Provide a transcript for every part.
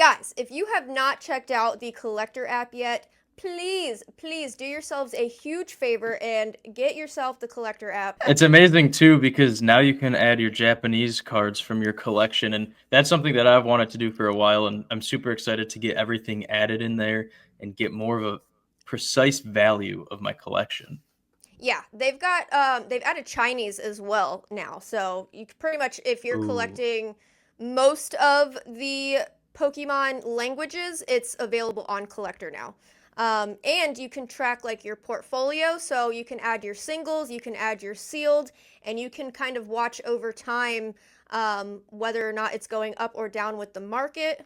Guys, if you have not checked out the Collector app yet, please do yourselves a huge favor and get yourself the Collector app. It's amazing too because now you can add your Japanese cards from your collection, and that's something that I've wanted to do for a while, and I'm super excited to get everything added in there and get more of a precise value of my collection. Yeah, they've added Chinese as well now. So you can pretty much, if you're Ooh. collecting most of the Pokemon languages, it's available on Collector now. And you can track like your portfolio, so you can add your singles, you can add your sealed, and you can kind of watch over time whether or not it's going up or down with the market.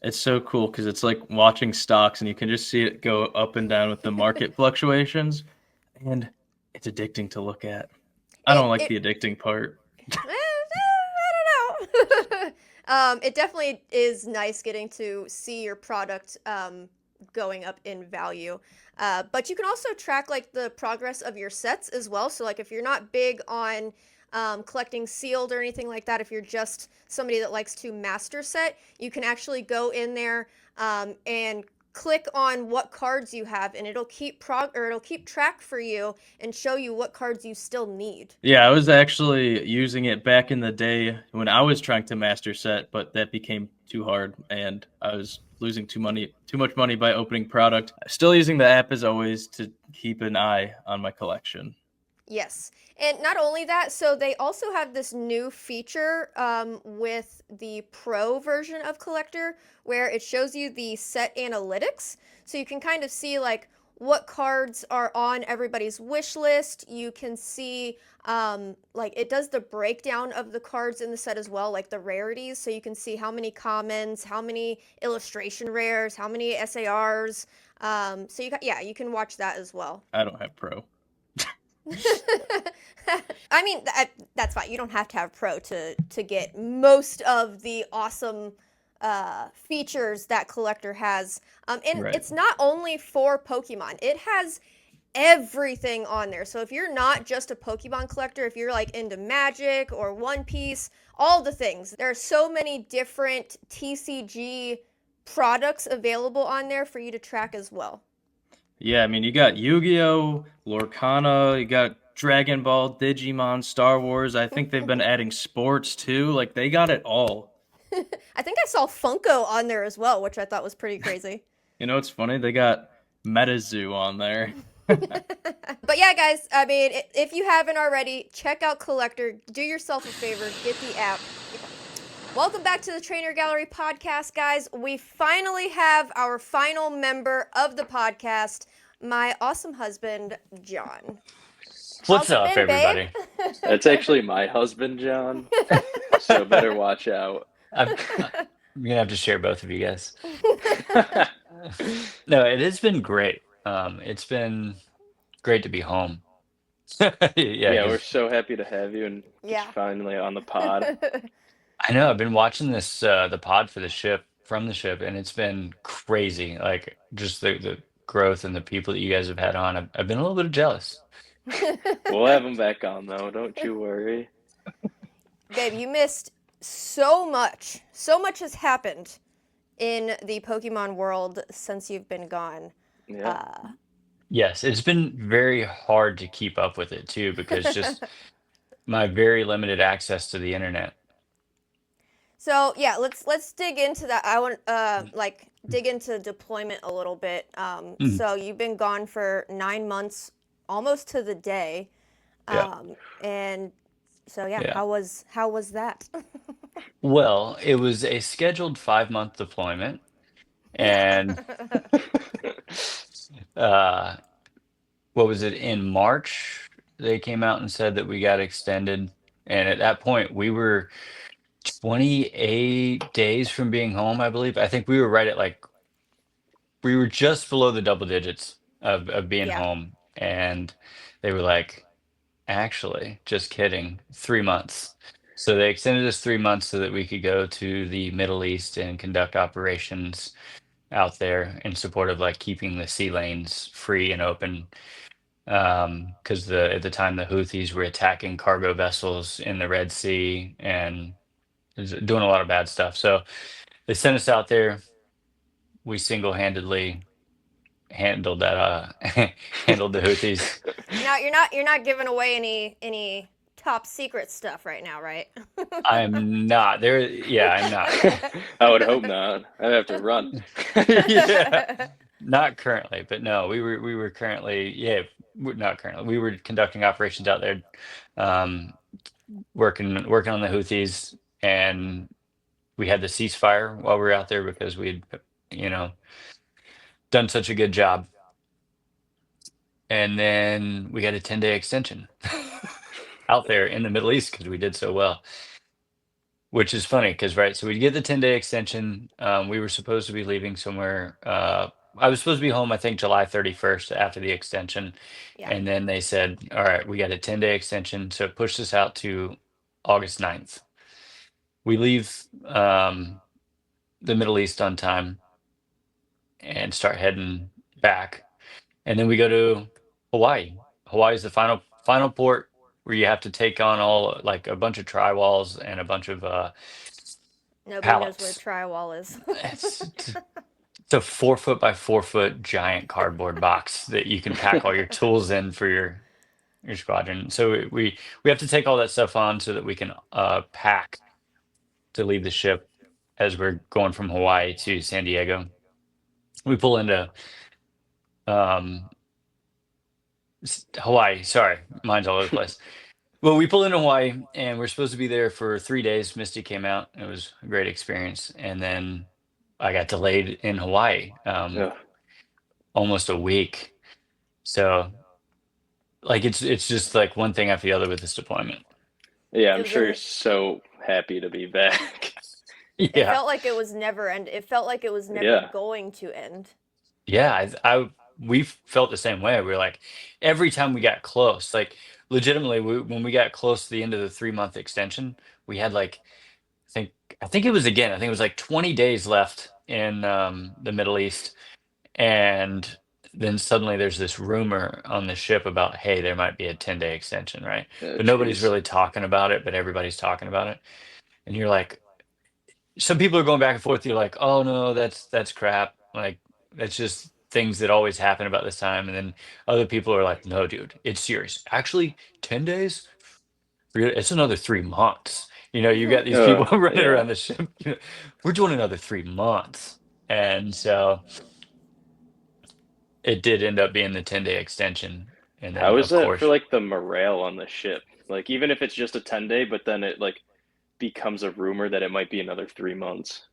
It's so cool because it's like watching stocks and you can just see it go up and down with the market fluctuations, and it's addicting to look at. I don't like It the addicting part. I don't know. It definitely is nice getting to see your product going up in value. But you can also track like the progress of your sets as well. So like if you're not big on collecting sealed or anything like that, if you're just somebody that likes to master set, you can actually go in there and click on what cards you have, and it'll keep track for you and show you what cards you still need. Yeah, I was actually using it back in the day when I was trying to master set, but that became too hard and I was losing too much money by opening product. Still using the app as always to keep an eye on my collection. Yes. And not only that, so they also have this new feature with the Pro version of Collector where it shows you the set analytics. So you can kind of see like what cards are on everybody's wish list. You can see like it does the breakdown of the cards in the set as well, like the rarities. So you can see how many commons, how many illustration rares, how many SARs. Yeah, you can watch that as well. I don't have Pro. I mean, that's fine. You don't have to have Pro to get most of the awesome features that Collector has. And Right. it's not only for Pokemon. It has everything on there. So if you're not just a Pokemon collector, if you're like into Magic or One Piece, all the things. There are so many different TCG products available on there for you to track as well. Yeah, I mean, you got Yu-Gi-Oh, Lorcana, you got Dragon Ball, Digimon, Star Wars. I think they've been adding sports too. Like they got it all. I think I saw Funko on there as well, which I thought was pretty crazy. You know, it's funny. They got MetaZoo on there. But yeah, guys, I mean, if you haven't already, check out Collector. Do yourself a favor, get the app. Welcome back to the Trainer Gallery podcast, guys. We finally have our final member of the podcast, my awesome husband, John. What's How's it up, been, babe? everybody? That's actually my husband, John. So better watch out. I'm gonna have to share both of you guys. No, it has been great. It's been great to be home. Yeah, Yeah, we're because so happy to have you and just Yeah. finally on the pod. I know I've been watching this the pod for the ship from the ship, and it's been crazy. Like just the growth and the people that you guys have had on. I've been a little bit jealous. We'll have him back on though, don't you worry. Babe, you missed so much. So much has happened in the Pokemon world since you've been gone. Yeah. Yes, it's been very hard to keep up with it too, because just my very limited access to the internet. So yeah, let's dig into that. I want like dig into deployment a little bit. Mhm. So you've been gone for 9 months, almost to the day. Yeah. And so yeah, Yeah. how was that? Well, it was a scheduled 5-month deployment, and uh, what was it, in March? They came out and said that we got extended, and at that point, we were 28 days from being home, I believe. I think we were right at like we were just below the double digits of being Yeah. home, and they were like, actually, just kidding, 3 months. So they extended us 3 months so that we could go to the Middle East and conduct operations out there in support of like keeping the sea lanes free and open. Because at the time the Houthis were attacking cargo vessels in the Red Sea and doing a lot of bad stuff. So they sent us out there. We single-handedly handled that handled the Houthis. Now you're not giving away any top secret stuff right now, right? I'm not there. Yeah, I'm not. I would hope not. I'd have to run. Yeah, not currently, but no, we were currently, yeah, not currently. We were conducting operations out there, um, working on the Houthis, and we had the ceasefire while we were out there because we'd, you know, done such a good job. And then we had a 10-day extension out there in the Middle East because we did so well. Which is funny because, right, so we get the 10-day extension. We were supposed to be leaving somewhere. I was supposed to be home, I think, July 31st after the extension. Yeah. And then they said, all right, we got a 10-day extension. So it pushed us out to August 9th. We leave the Middle East on time and start heading back. And then we go to Hawaii. Hawaii is the final port where you have to take on all like a bunch of tri walls and a bunch of Nobody knows what a pallets. tri-wall is. It's a 4 foot by 4 foot giant cardboard box that you can pack all your tools in for your squadron. So we have to take all that stuff on so that we can pack to leave the ship as we're going from Hawaii to San Diego. We pull into Hawaii. Sorry, mine's all over the place. Well, we pull into Hawaii and we're supposed to be there for 3 days. Misty came out. It was a great experience. And then I got delayed in Hawaii, Ugh. almost a week. So like it's just like one thing after the other with this deployment. Yeah, It I'm was sure in- you're so happy to be back. It Yeah. felt like it was never end. It felt like it was never Yeah. going to end. Yeah, we felt the same way. We were like, every time we got close, like legitimately, when we got close to the end of the 3 month extension, we had like, I think it was again, I think it was like 20 days left in the Middle East, and then suddenly there's this rumor on the ship about, hey, there might be a 10-day extension, right? But nobody's Jeez. really talking about it, but everybody's talking about it, and you're like, some people are going back and forth. You're like, oh no, that's crap. Like that's just things that always happen about this time. And then other people are like, no, dude, it's serious. Actually, 10 days, it's another 3 months. You got these people running yeah. around the ship. We're doing another 3 months. And so it did end up being the 10-day extension. And then How is of that course, for like the morale on the ship? Like even if it's just a 10-day, but then it like becomes a rumor that it might be another 3 months.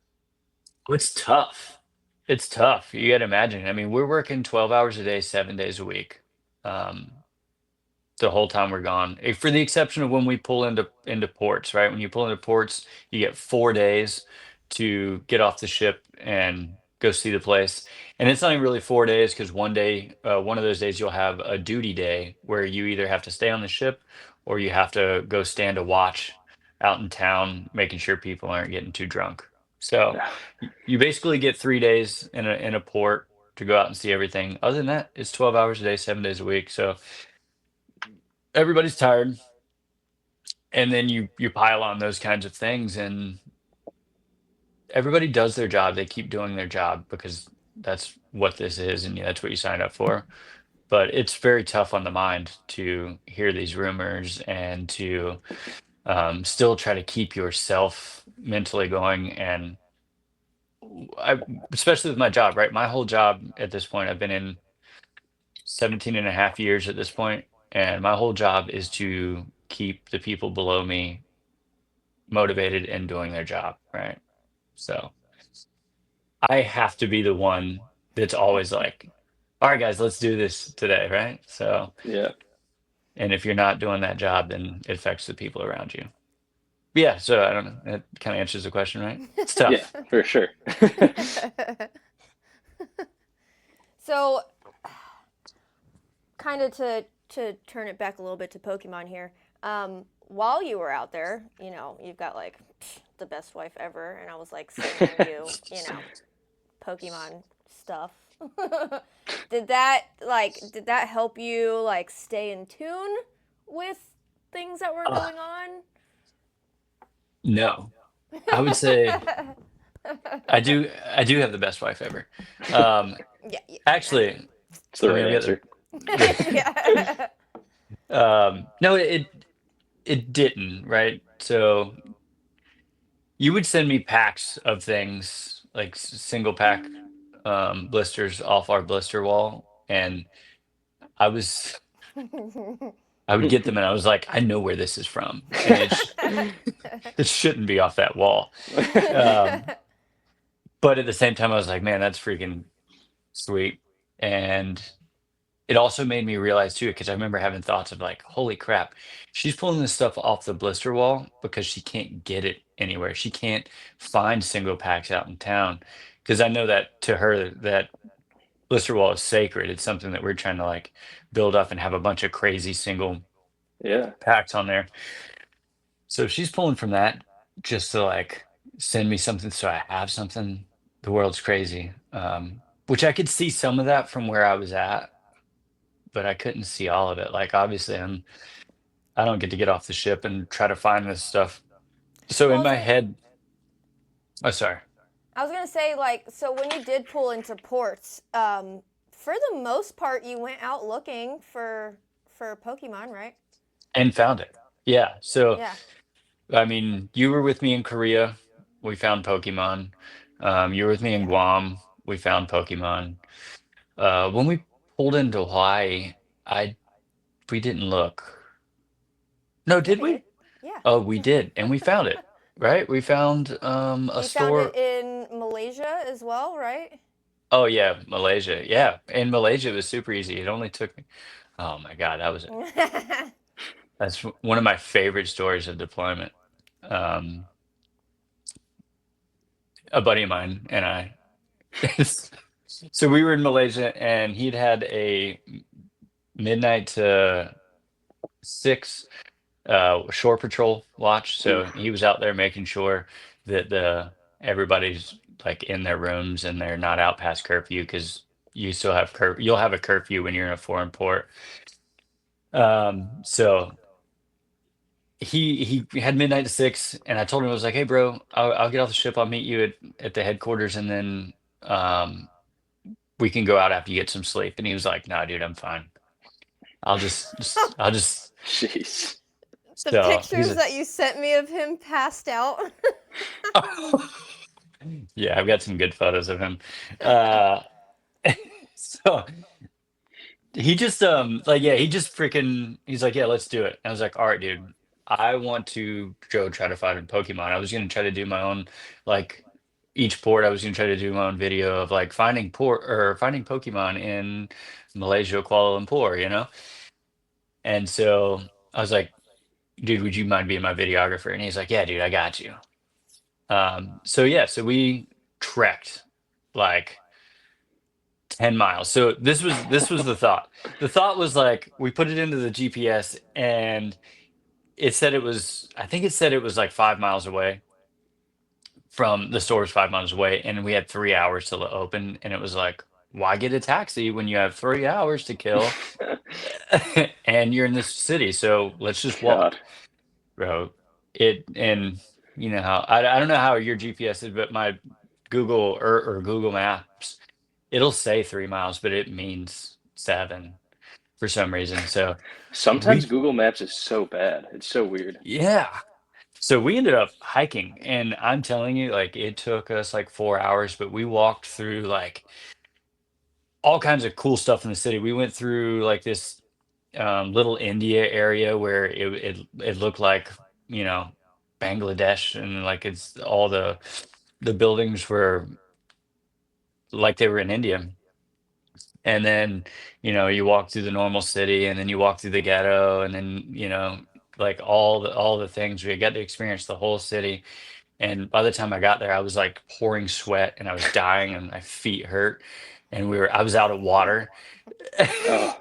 it's tough. It's tough. You got to imagine. I mean, we're working 12 hours a day, 7 days a week. Um, the whole time we're gone, for the exception of when we pull into ports, right? When you pull into ports, you get 4 days to get off the ship and go see the place. And it's not even really 4 days because one day, one of those days, you'll have a duty day where you either have to stay on the ship or you have to go stand a watch out in town, making sure people aren't getting too drunk. So you basically get 3 days in a port to go out and see everything. Other than that, it's 12 hours a day, 7 days a week. So everybody's tired, and then you pile on those kinds of things, and everybody does their job. They keep doing their job because that's what this is, and that's what you signed up for. But it's very tough on the mind to hear these rumors and to still try to keep yourself mentally going. And especially with my job, right? My whole job at this point, I've been in 17 and a half years at this point, and my whole job is to keep the people below me motivated and doing their job, right? So I have to be the one that's always like, all right, guys, let's do this today, right? So, Yeah. and if you're not doing that job, then it affects the people around you. But yeah, so I don't know. That kind of answers the question, right? It's tough. Yeah, for sure. So, kind of to turn it back a little bit to Pokemon here. While you were out there, you've got like the best wife ever, and I was like sending you, Pokemon stuff. Did that help you like stay in tune with things that were going on? No, I would say I do have the best wife ever. Um, Yeah, yeah, actually, It's the I mean, right I've got answer. yeah. no, it didn't, right? So you would send me packs of things like single pack blisters off our blister wall, and I was I would get them, and I was like, I know where this is from, and it shouldn't be off that wall. Um, but at the same time, I was like, man, that's freaking sweet, and it also made me realize too, because I remember having thoughts of like, holy crap, she's pulling this stuff off the blister wall because she can't get it anywhere. She can't find single packs out in town. Because I know that to her, that blister wall is sacred. It's something that we're trying to like build up and have a bunch of crazy single Yeah. packs on there. So if she's pulling from that just to like send me something so I have something, the world's crazy. Which I could see some of that from where I was at, but I couldn't see all of it. Like obviously I don't get off the ship and try to find this stuff. So Well, in my head, oh sorry. I was gonna say, like, so when you did pull into ports, for the most part, you went out looking for Pokemon, right? And found it. Yeah. So Yeah. I mean, you were with me in Korea. We found Pokemon. You were with me in Yeah. Guam. We found Pokemon. When we pulled into Hawaii, I we didn't look. No, Yeah, did we did. we? Yeah. Oh, we did, and we found it. Right? We found a You found it store. in Malaysia as well, right? Oh yeah, Malaysia. Yeah, in Malaysia it was super easy. It only took me. Oh my God, that's one of my favorite stories of deployment. Um, a buddy of mine and I. So we were in Malaysia, and he'd had a midnight to 6 shore patrol watch. So he was out there making sure that the everybody's like in their rooms and they're not out past curfew, because you still have you'll have a curfew when you're in a foreign port. So he had midnight to 6, and I told him, I was like, hey bro, I'll get off the ship, I'll meet you at the headquarters, and then we can go out after you get some sleep. And he was like, no dude, I'm fine. I'll just Jeez. The so he's pictures that you sent me of him passed out. yeah, I've got some good photos of him. Uh, so he just like yeah, he just freaking he's like, yeah, let's do it. And I was like, all right, dude, I want to go try to find a Pokemon. I was gonna try to do my own like each port. I was gonna try to do my own video of like finding Pokemon in Malaysia, Kuala Lumpur, you know. And so I was like, dude, would you mind being my videographer? And he's like, yeah, dude, I got you. So yeah, so we trekked like 10 miles. So this was the thought. The thought was like we put it into the GPS, and it said it was, I think it said it was like 5 miles away from the store, was 5 miles away, and we had 3 hours till it opened, and it was like, why get a taxi when you have 3 hours to kill and you're in this city? So let's just walk, God. bro. And you know how I don't know how your GPS is, but my Google or Google Maps, it'll say 3 miles, but it means 7 for some reason. So Sometimes we, Google Maps is so bad. It's so weird. yeah. So we ended up hiking, and I'm telling you, like it took us like 4 hours, but we walked through like all kinds of cool stuff in the city. We went through like this little India area where it looked like, you know, Bangladesh, and like it's all the buildings were like they were in India. And then, you know, you walk through the normal city, and then you walk through the ghetto, and then, you know, like all the things. We got to experience the whole city. And by the time I got there, I was like pouring sweat, and I was dying, and my feet hurt, and I was out of water. Oh,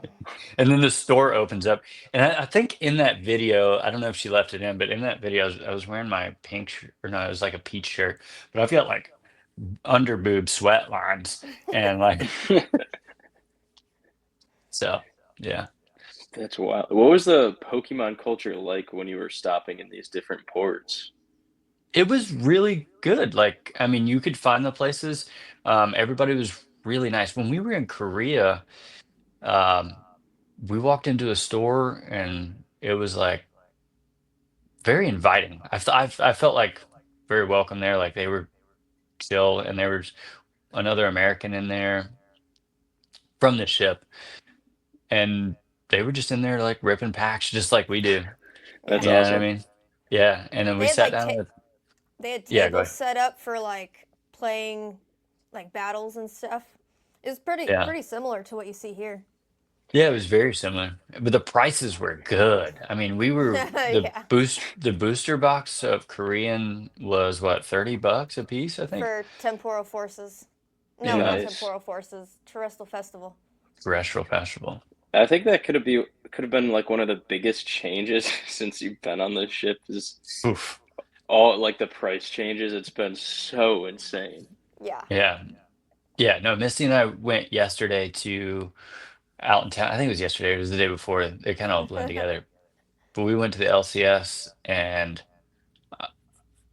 And then the store opens up, and I think in that video, I don't know if she left it in, but in that video, I was wearing my pink or no, it was like a peach shirt, but I've got like under boob sweat lines, and like so, yeah. that's wild. What was the Pokemon culture like when you were stopping in these different ports? It was really good. Like, I mean, you could find the places. Everybody was really nice. When we were in Korea, um, we walked into a store and it was like very inviting. I felt like very welcome there. Like they were chill, and there was another American in there from the ship, and they were just in there like ripping packs just like we do. That's You Yeah. know what I awesome. mean? Yeah. And then we They had sat like down with, they had yeah, go tables ahead. set up for like playing like battles and stuff. It was pretty Yeah. pretty similar to what you see here. Yeah, it was very similar, but the prices were good. I mean, Yeah. the booster box of Korean was what, $30 a piece, I think. For Temporal Forces. No, Yeah, not Nice. Temporal Forces. Terrestrial Festival. terrestrial festival. I think that could have been like one of the biggest changes since you've been on the ship is Oof. all like the price changes. It's been so insane. Yeah. Yeah. Yeah, no, Misty and I went yesterday to out in town. I think it was yesterday, it was the day before. They kind of all blend together. But we went to the LCS and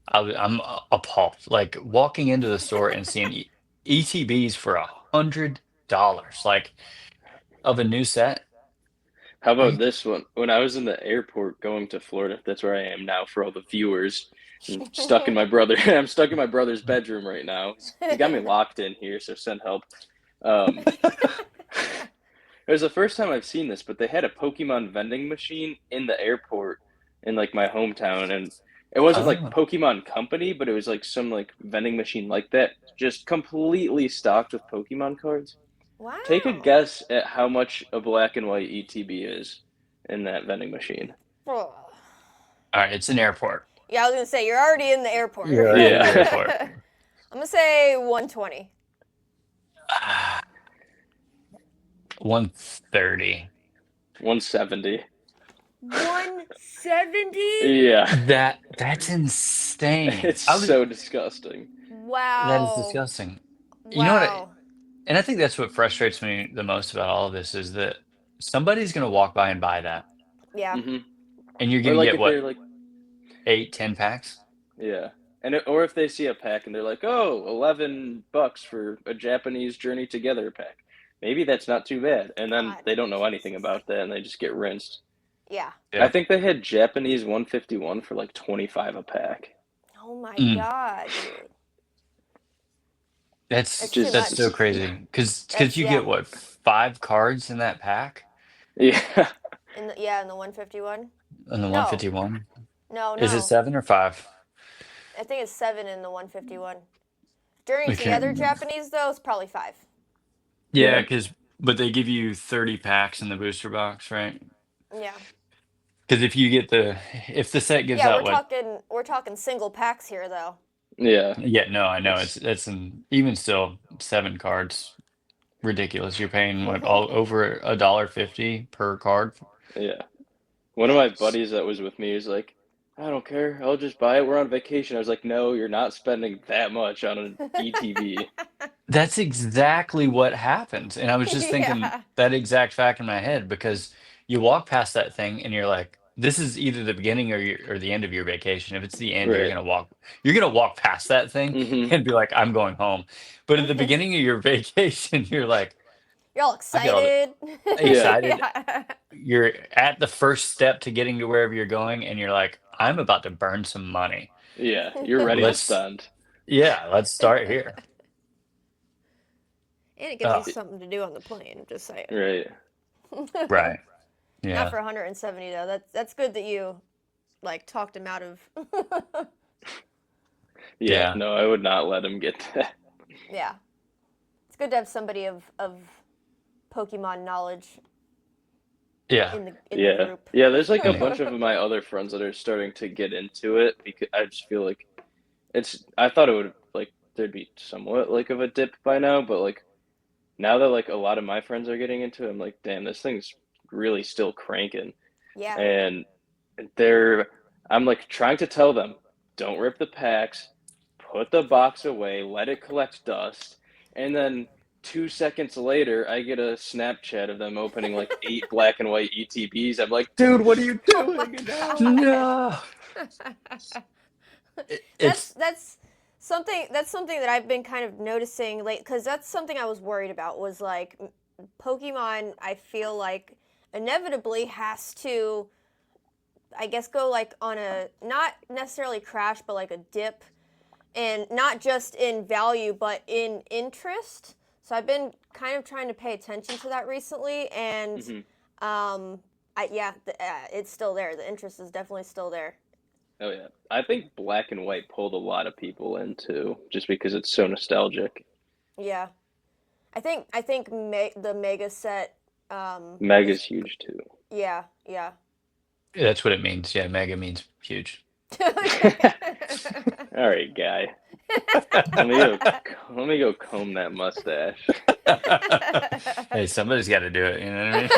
I- I'm appalled. Like walking into the store and seeing ETBs for $100, like of a new set. How Are about you? this one? When I was in the airport going to Florida, that's where I am now for all the viewers. I'm stuck in my brother. I'm stuck in my brother's bedroom right now. He's got me locked in here, so send help. Um, it was the first time I've seen this, but they had a Pokemon vending machine in the airport in like my hometown, and it wasn't like Oh, Pokemon Company, but it was like some like vending machine like that, just completely stocked with Pokemon cards. Take a Wow. guess at how much a black and white ETB is in that vending machine. Oh. all right. It's an airport. Yeah, I was gonna say you're already in the airport. You're already in the Yeah. airport. I'm gonna say 120. 130. 170. 170? Yeah. That's insane. It's I was so disgusting. That is Wow. disgusting. You know what? Wow. And I think that's what frustrates me the most about all of this is that somebody's going to walk by and buy that, Yeah. Hmm. and you're Or going to like get if what, they're like, 8, 10 packs? yeah. Or if they see a pack and they're like, oh, $11 for a Japanese Journey Together pack. Maybe that's not too bad. And then God. they don't know anything about that and they just get rinsed. Yeah. Yeah. I think they had Japanese 151 for like 25 a pack. Oh my Mm. God, dude. That's It's too that's much. so crazy because That's you yeah. get what, 5 cards in that pack Yeah. In the 151. on the No. 151. No, Is it no. 7 or 5? I think it's 7 in the 151. During I the can't other remember. Japanese though, it's probably 5. Yeah, Yeah. but they give you 30 packs in the booster box, right? Yeah. Because if the set gives Yeah, out what? we're talking single packs here though. Yeah. Yeah, no, I know it's even still 7 cards, ridiculous. You're paying what, all over $1.50 per card? Yeah. One of my buddies that was with me was like, I don't care. I'll just buy it. We're on vacation. I was like, no, you're not spending that much on an ETB. That's exactly what happens. And I was just thinking Yeah. that exact fact in my head because you walk past that thing and you're like, this is either the beginning or the end of your vacation. If it's the end, Right. you're gonna walk past that thing Hmm. and be like, I'm going home. But at the beginning of your vacation, you're like You're all I get all the- excited. excited. Yeah. You're at the first step to getting to wherever you're going, and you're like, I'm about to burn some money. Yeah. You're ready to Let's spend. Yeah, let's start here. And it gives Oh. you something to do on the plane, just saying. Right. Right. Not Yeah. for 170 though. That's good that you like talked him out of. Yeah. Yeah. No, I would not let him get that. Yeah. It's good to have somebody of Pokemon knowledge Yeah. in the Yeah. group. Yeah, there's like a Yeah. bunch of my other friends that are starting to get into it because I just feel like I thought it would like there'd be somewhat like of a dip by now, but like now that like a lot of my friends are getting into it, I'm like, damn, this thing's really still cranking. Yeah. And I'm like trying to tell them, don't rip the packs, put the box away, let it collect dust, and then 2 seconds later, I get a Snapchat of them opening like 8 black and white ETBs. I'm like, dude, what are you Oh my doing? God. No. It's That's something that I've been kind of noticing late, because that's something I was worried about, was like Pokemon. I feel like inevitably has to, I guess, go like on a, not necessarily crash, but like a dip, and not just in value but in interest. So I've been kind of trying to pay attention to that recently, and Hmm. it's still there. The interest is definitely still there. Oh yeah, I think Black and White pulled a lot of people in too, just because it's so nostalgic. Yeah, I think the Mega set is, Mega's huge too. yeah, yeah. that's what it means. Yeah, mega means huge. All right, guy. Let me go. Let me go comb that mustache. Hey, somebody's got to do it. You know what I mean?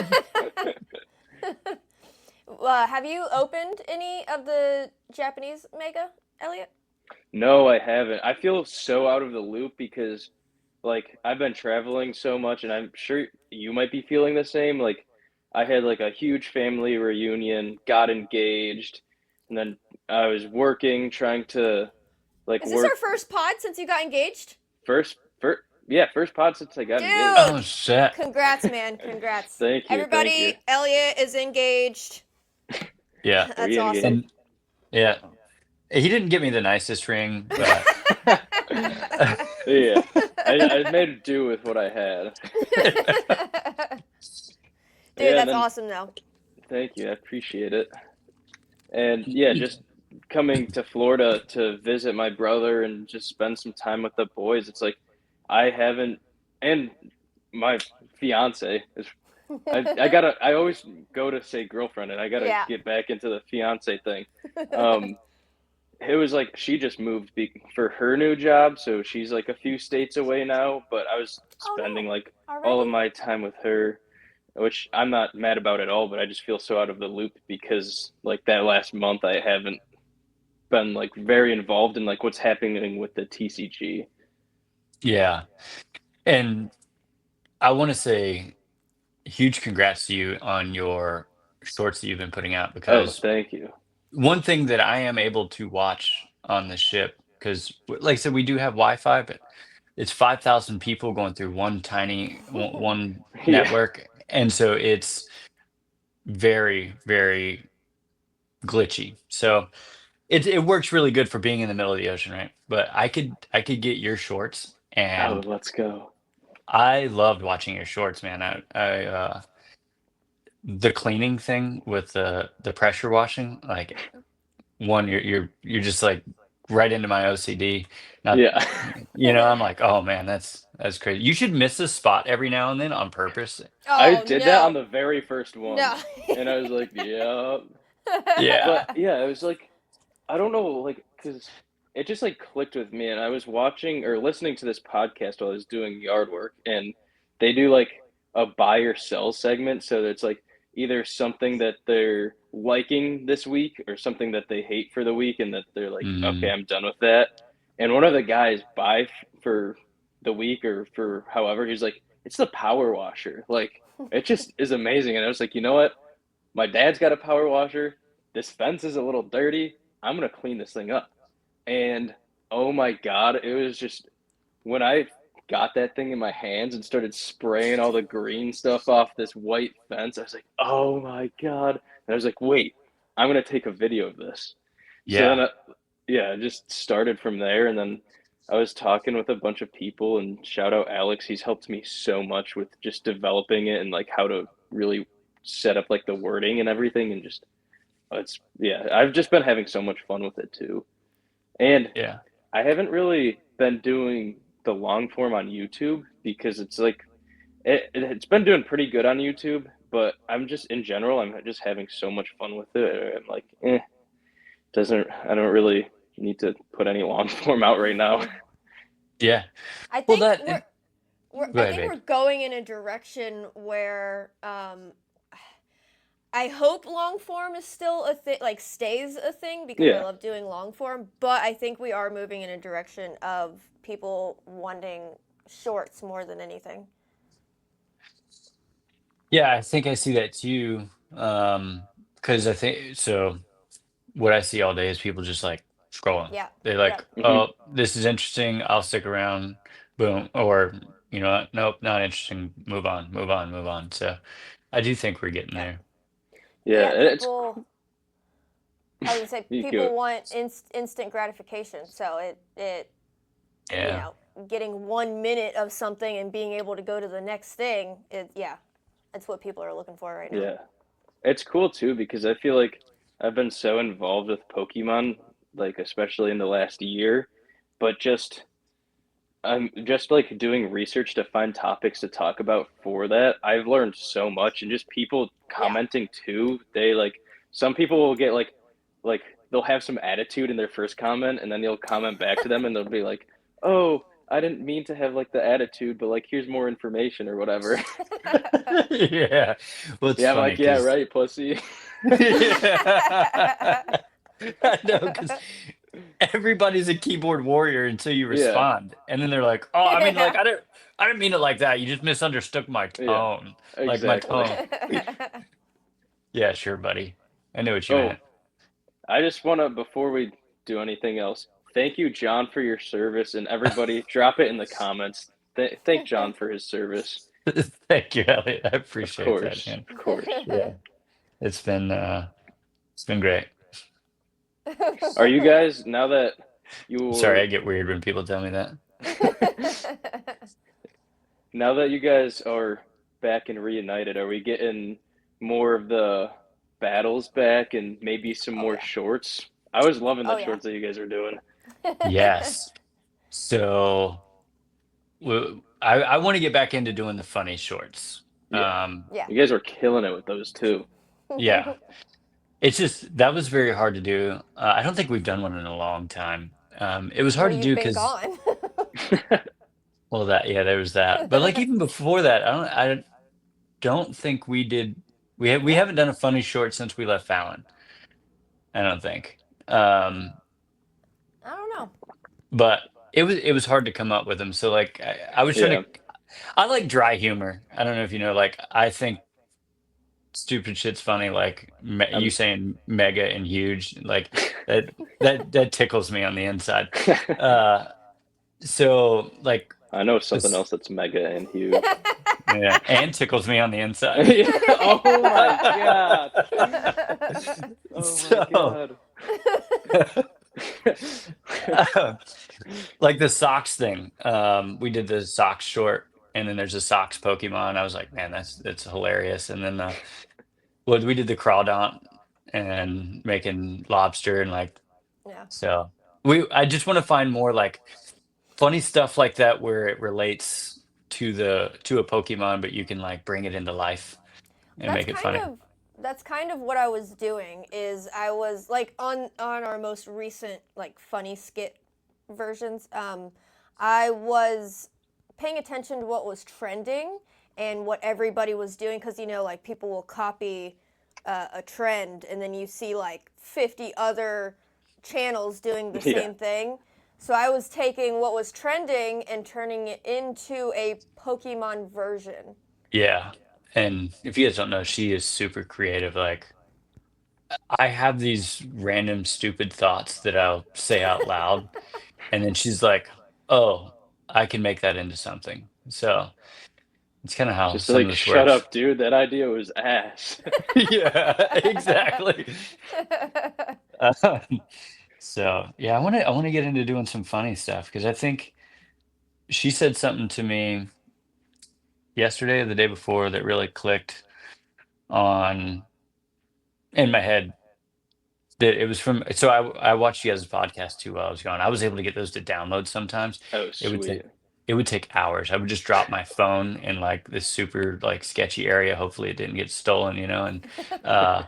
Have you opened any of the Japanese Mega, Elliot? No, I haven't. I feel so out of the loop because, like, I've been traveling so much, and I'm sure you might be feeling the same. Like, I had like a huge family reunion, got engaged, and then I was working, trying to like Is this our work first pod since you got engaged? first, yeah, first pod since I got engaged. Oh Dude, shit! congrats, man. Congrats. Thank you, thank you. Everybody, Elliot is engaged. Yeah, That's We awesome. and yeah, he didn't get me the nicest ring, but Yeah, I made do with what I had. Dude, Yeah, and that's then awesome though. thank you, I appreciate it. And yeah, just coming to Florida to visit my brother and just spend some time with the boys. It's like I haven't, and my fiance is. I always go to say girlfriend, and I gotta Yeah. get back into the fiance thing. Um, it was like she just moved for her new job, so she's like a few states away now. But I was Oh spending no. like all of Already? my time with her, which I'm not mad about at all. But I just feel so out of the loop because like that last month I haven't been like very involved in like what's happening with the TCG. yeah, and I want to say huge congrats to you on your shorts that you've been putting out Oh, because thank you. one thing that I am able to watch on the ship, because like I said, we do have Wi-Fi, but it's 5,000 people going through one tiny one Yeah. network, and so it's very, very glitchy. So it works really good for being in the middle of the ocean, right? But I could get your shorts, Oh, and let's go. I loved watching your shorts, man. I the cleaning thing with the pressure washing, like one, you're just like right into my OCD. Not, Yeah. I'm like, oh man, that's crazy. You should miss a spot every now and then on purpose. I Oh did that on no. the very first one, No. and I was like, yeah. Yeah. But yeah, it was like I don't know, like because it just like clicked with me, and I was watching or listening to this podcast while I was doing yard work, and they do like a buy or sell segment, so it's like either something that they're liking this week or something that they hate for the week, and that they're like, okay, Mm, I'm done with that. And one of the guys for the week or for however, he's like, it's the power washer, like it just is amazing, and I was like, you know what? My dad's got a power washer. This fence is a little dirty. I'm gonna clean this thing up. And oh my God, it was just when I got that thing in my hands and started spraying all the green stuff off this white fence, I was like, oh my God. And I was like, wait, I'm gonna take a video of this. So then, yeah. yeah, it just started from there. And then I was talking with a bunch of people, and shout out Alex. He's helped me so much with just developing it and like how to really set up like the wording and everything. And just, it's, yeah, I've just been having so much fun with it too. And Yeah. I haven't really been doing the long form on YouTube because it's like it's been doing pretty good on YouTube, but I'm just in general I'm just having so much fun with it. I'm like, doesn't I don't really need to put any long form out right now. Yeah. I Well, think go I ahead, think babe. we're going in a direction where I hope long form is still a thing, like stays a thing, because I Yeah, love doing long form, but I think we are moving in a direction of people wanting shorts more than anything. Yeah, I think I see that too. Because I think so. What I see all day is people just like scrolling. Yeah. They like, Yep. oh, this is interesting. I'll stick around. Boom. Or, you know what? Nope, not interesting. Move on, move on, move on. So I do think we're getting Yep. there. Yeah, Yeah, it's people. I was gonna say you go. people want instant gratification, so you Yeah. know, getting 1 minute of something and being able to go to the next thing, it's what people are looking for right now. Yeah. It's cool too because I feel like I've been so involved with Pokemon, like especially in the last year, but I'm just like doing research to find topics to talk about for that. I've learned so much and just people Yeah. commenting too. They like some people will get like they'll have some attitude in their first comment and then you'll comment back to them and they'll be like, "Oh, I didn't mean to have like the attitude, but like here's more information or whatever." Yeah. Well, it's Yeah, I'm funny like, "Yeah, because right, pussy." yeah. I know because everybody's a keyboard warrior until you Yeah, respond, and then they're like, "Oh, I mean, like, I didn't mean it like that. You just misunderstood my yeah, tone, like my exactly. tone." Yeah, sure, buddy. I know what you Oh, meant. I just want to, before we do anything else, thank you, John, for your service, and everybody, drop it in the comments. Thank John for his service. Thank you, Elliot. I Of appreciate that, course, man. of course. Yeah, it's been great. Are you guys now that you Sorry, were I get weird when people tell me that. now that you guys are back and reunited? Are we getting more of the battles back and maybe some Oh more yeah. shorts? I was loving Oh the yeah. shorts that you guys are doing. Yes. So I want to get back into doing the funny shorts. Yeah, Yeah. you guys are killing it with those too. Yeah. It's just that was very hard to do. I don't think we've done one in a long time. It was hard Well, to do you've been because, gone. well, that yeah, there was that. But like even before that, I don't think we did. We haven't done a funny short since we left Fallon. I don't think. I don't know. But it was hard to come up with them. So like I was trying Yeah, to. I like dry humor. I don't know if you know. Like I think stupid shit's funny. Like you I'm. saying mega and huge. Like that tickles me on the inside. Uh, so like I know something this, else that's mega and huge. yeah, and tickles me on the inside. Yeah. Oh my god. Oh my So, god. like the socks thing. We did the socks short, and then there's a socks Pokemon. I was like, man, that's hilarious. And then well, we did the Crawdaunt and making lobster and like Yeah. so. I just want to find more like funny stuff like that where it relates to a Pokemon, but you can like bring it into life and That's make it kind funny. of that's kind of what I was doing is I was like on our most recent like funny skit versions. I was paying attention to what was trending and what everybody was doing because you know like people will copy a trend and then you see like 50 other channels doing the Yeah. same thing. So I was taking what was trending and turning it into a Pokemon version. Yeah. And if you guys don't know, she is super creative. Like I have these random stupid thoughts that I'll say out loud, and then she's like, "Oh, I can make that into something." So it's kind of how Just some of like, this shut works. up, dude. That idea was ass. Yeah, exactly. Um, so yeah, I want to get into doing some funny stuff because I think she said something to me yesterday or the day before that really clicked on in my head. That it was from so I watched you guys' podcast too while I was gone. I was able to get those to download sometimes. Oh, It would take sweet. it would take hours. I would just drop my phone in like this super like sketchy area. Hopefully it didn't get stolen, uh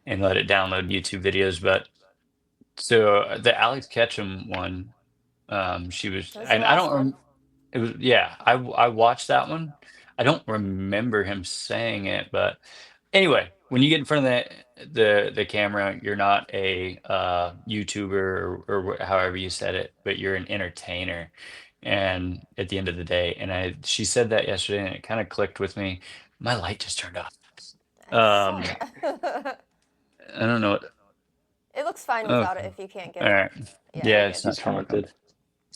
and let it download YouTube videos. But so the Alex Ketchum one, she was That's the and I last don't one. it was yeah, I watched that one. I don't remember him saying it, but anyway, when you get in front of the camera, you're not a YouTuber or however you said it, but you're an entertainer. And at the end of the day, and she said that yesterday, and it kind of clicked with me. My light just turned off. I saw Um, that. I don't know what. It looks fine Oh, without it if you can't get all it. right. Yeah, Yeah, you're it's good. not He's haunted.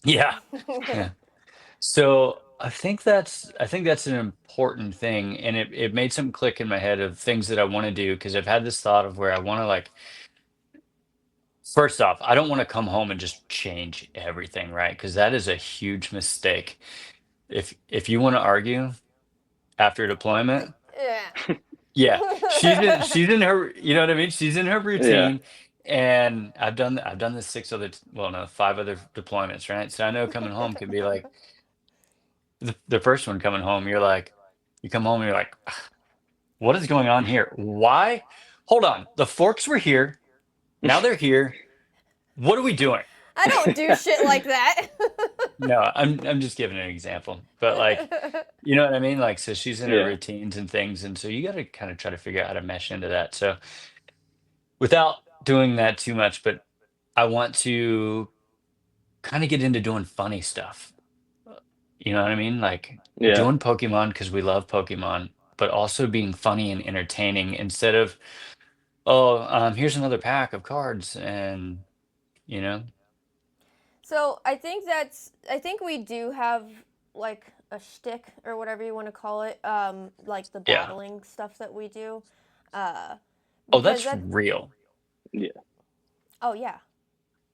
Yeah. Yeah. So I think that's an important thing, and it made some click in my head of things that I want to do because I've had this thought of where I want to like first off, I don't want to come home and just change everything, right? Because that is a huge mistake. If you want to argue after deployment, Yeah. yeah, she's in her, you know what I mean? She's in her Yeah. routine. And I've done this well, no, 5 other deployments, right? So I know coming home can be like the first one coming home, you come home and you're like, what is going on here? Why? Hold on. The forks were here. Now they're here. What are we doing? I don't do shit like that. No, I'm just giving an example. But like, you know what I mean? Like, so she's in her Yeah. routines and things, and so you got to kind of try to figure out how to mesh into that. So without doing that too much, but I want to kind of get into doing funny stuff. You know what I mean? Like Yeah. doing Pokemon because we love Pokemon, but also being funny and entertaining instead of, oh, here's another pack of cards, and you know, So I think we do have like a shtick or whatever you want to call it, like the yeah. battling stuff that we do, uh, Oh, because that's that. real. Yeah. Oh yeah.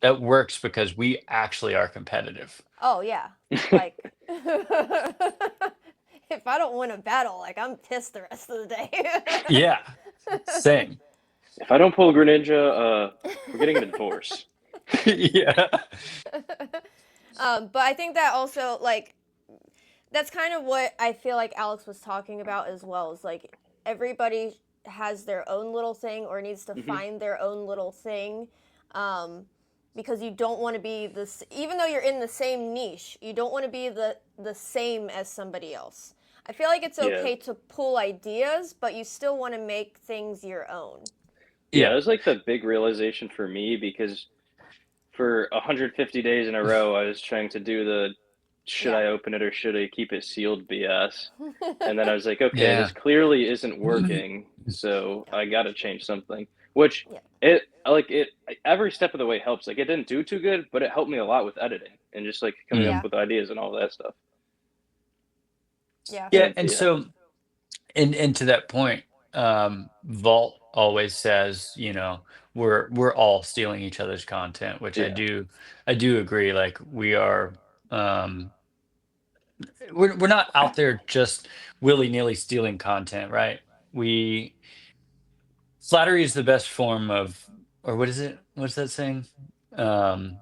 That works because we actually are competitive. Oh yeah. Like, if I don't win a battle, like I'm pissed the rest of the day. Yeah, same. If I don't pull Greninja, we're getting a divorce. Yeah. But I think that also like that's kind of what I feel like Alex was talking about as well. Is like everybody has their own little thing or needs to find their own little thing, because you don't want to be this. Even though you're in the same niche, you don't want to be the same as somebody else. I feel like it's Yeah. okay to pull ideas, but you still want to make things your own. Yeah, it Yeah. was like the big realization for me because for 150 days in a row, I was trying to do the should Yeah. I open it or should I keep it sealed BS. And then I was like, okay, Yeah. this clearly isn't working, so I got to change something. Which Yeah. every step of the way helps. Like it didn't do too good, but it helped me a lot with editing and just like coming Yeah. up with ideas and all that stuff. Yeah. Yeah, And and yeah, so and to that point, Vault always says, we're all stealing each other's content, which I yeah, do agree. Like we are, um, we're not out there just willy-nilly stealing content, right? We Flattery is the best form of, or what is it? What's that saying? Um,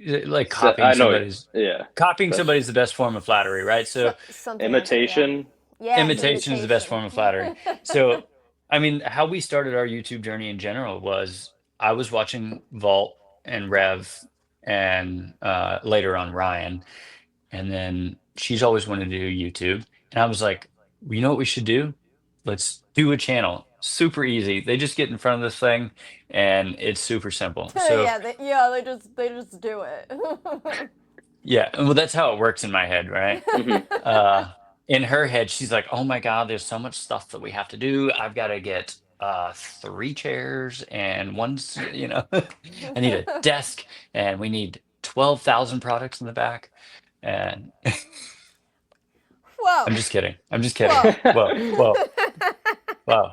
like so, I know it. Yeah, copying that's somebody's the best form of flattery, right? So Something like that, yeah. imitation. Yes, imitation is the best form of flattery. So, I mean, how we started our YouTube journey in general was I was watching Vault and Rev and later on Ryan, and then she's always wanted to do YouTube. And I was like, you know what we should do? Let's do a channel. Super easy. They just get in front of this thing and it's super simple. So, Yeah, they just do it. yeah, well, that's how it works in my head, right? Mhm. In her head, she's like, "Oh my God, there's so much stuff that we have to do. I've got to get 3 chairs and I need a desk, and we need 12,000 products in the back." And Whoa. I'm just kidding. I'm just kidding. Whoa. Whoa, whoa.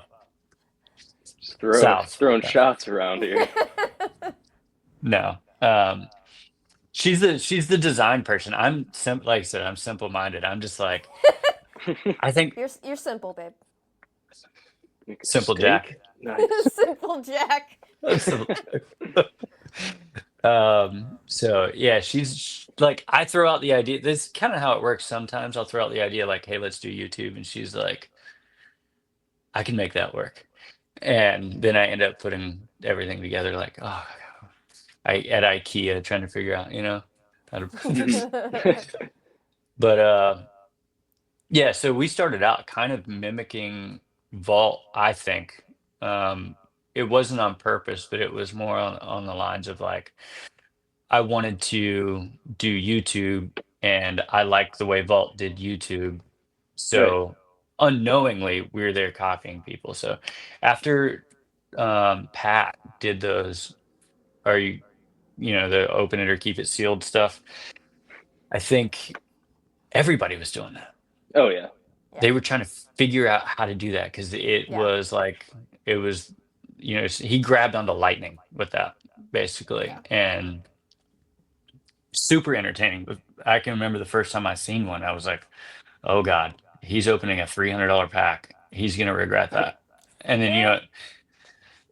Just South. throwing shots around here. No. She's the design person. Like I said, I'm simple-minded. I'm just like, I think You're simple, babe. Make a Simple steak? Jack. Nice. Simple Jack. So yeah, she's like, I throw out the idea. This is kind of how it works sometimes. I'll throw out the idea like, hey, let's do YouTube. And she's like, I can make that work. And then I end up putting everything together like, oh, at IKEA trying to figure out, how to. But yeah, so we started out kind of mimicking Vault, I think. It wasn't on purpose, but it was more on the lines of like, I wanted to do YouTube and I liked the way Vault did YouTube. So unknowingly, we were there copying people. So after Pat did those, are you, the open it or keep it sealed stuff. I think everybody was doing that. Oh yeah. Yeah. They were trying to figure out how to do that because it Yeah. was like, it was, he grabbed onto lightning with that basically. Yeah. And super entertaining. But I can remember the first time I seen one, I was like, oh God, he's opening a $300 pack. He's going to regret that. And then, Yeah.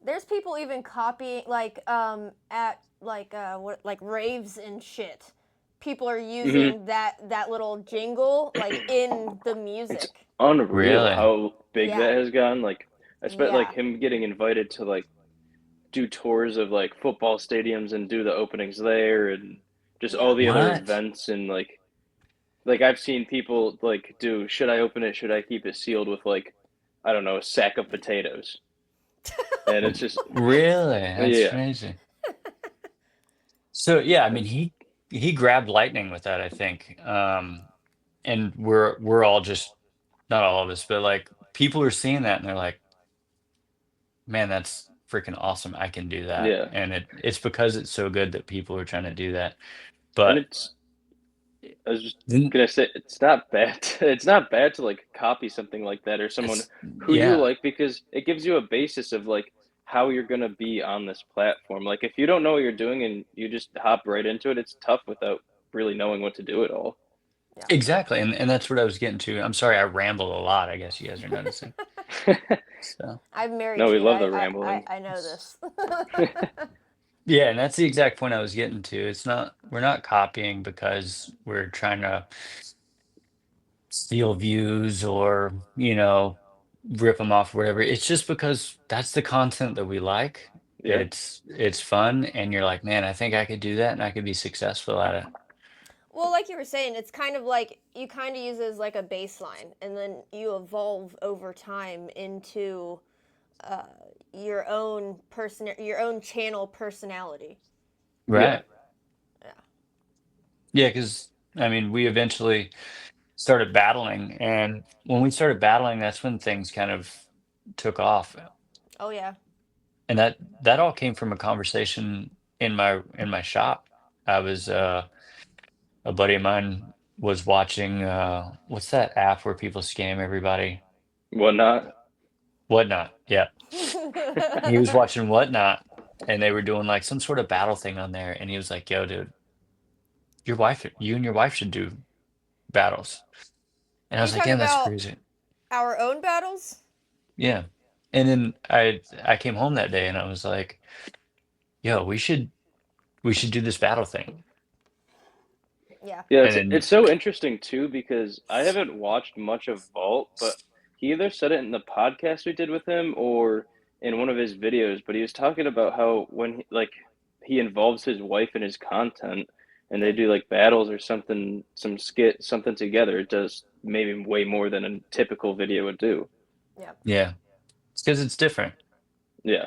There's people even copying like at like what like raves and shit. People are using that little jingle like in the music. Unreal Really? how big Yeah. that has gone. Like I spent Yeah. like him getting invited to like do tours of like football stadiums and do the openings there and just all the other What? events and like I've seen people like do should I open it, should I keep it sealed with like I don't know, a sack of potatoes. And it's just Really? That's yeah. crazy. So yeah, I mean, he grabbed lightning with that, I think. And we're all just, not all of us, but like people are seeing that and they're like, man, that's freaking awesome. I can do that. Yeah. And it's because it's so good that people are trying to do that. And But I was just then gonna say it's not bad. It's not bad to like copy something like that or someone it's, who you yeah, like because it gives you a basis of like how you're gonna be on this platform. Like if you don't know what you're doing and you just hop right into it, it's tough without really knowing what to do at all. exactly. And that's what I was getting to. I'm sorry, I rambled a lot. I guess you guys are noticing. So I'm married No, we to you. love the rambling. I know this. yeah, and that's the exact point I was getting to. We're not copying because we're trying to steal views or, rip them off or whatever. It's just because that's the content that we like. Yeah. It's fun, and you're like, man, I think I could do that and I could be successful at it. Well, like you were saying, it's kind of like you kind of use it as like a baseline, and then you evolve over time into uh, your own channel personality. Right. Yeah. Yeah, because I mean, we eventually started battling, and when we started battling, that's when things kind of took off. Oh yeah. And that all came from a conversation in my shop. I was a buddy of mine was watching what's that app where people scam everybody? Whatnot. Whatnot. Yeah. He was watching Whatnot and they were doing like some sort of battle thing on there, and he was like, yo, dude, you and your wife should do battles. And I Are you was like, talking damn, that's about crazy. our own battles? Yeah. And then I came home that day and I was like, yo, we should do this battle thing. Yeah. Yeah, And then it's so interesting too because I haven't watched much of Vault, but he either said it in the podcast we did with him or in one of his videos, but he was talking about how when he involves his wife in his content and they do like battles or something, some skit, something together, it does maybe way more than a typical video would do. Yeah. yeah, it's because it's different. Yeah.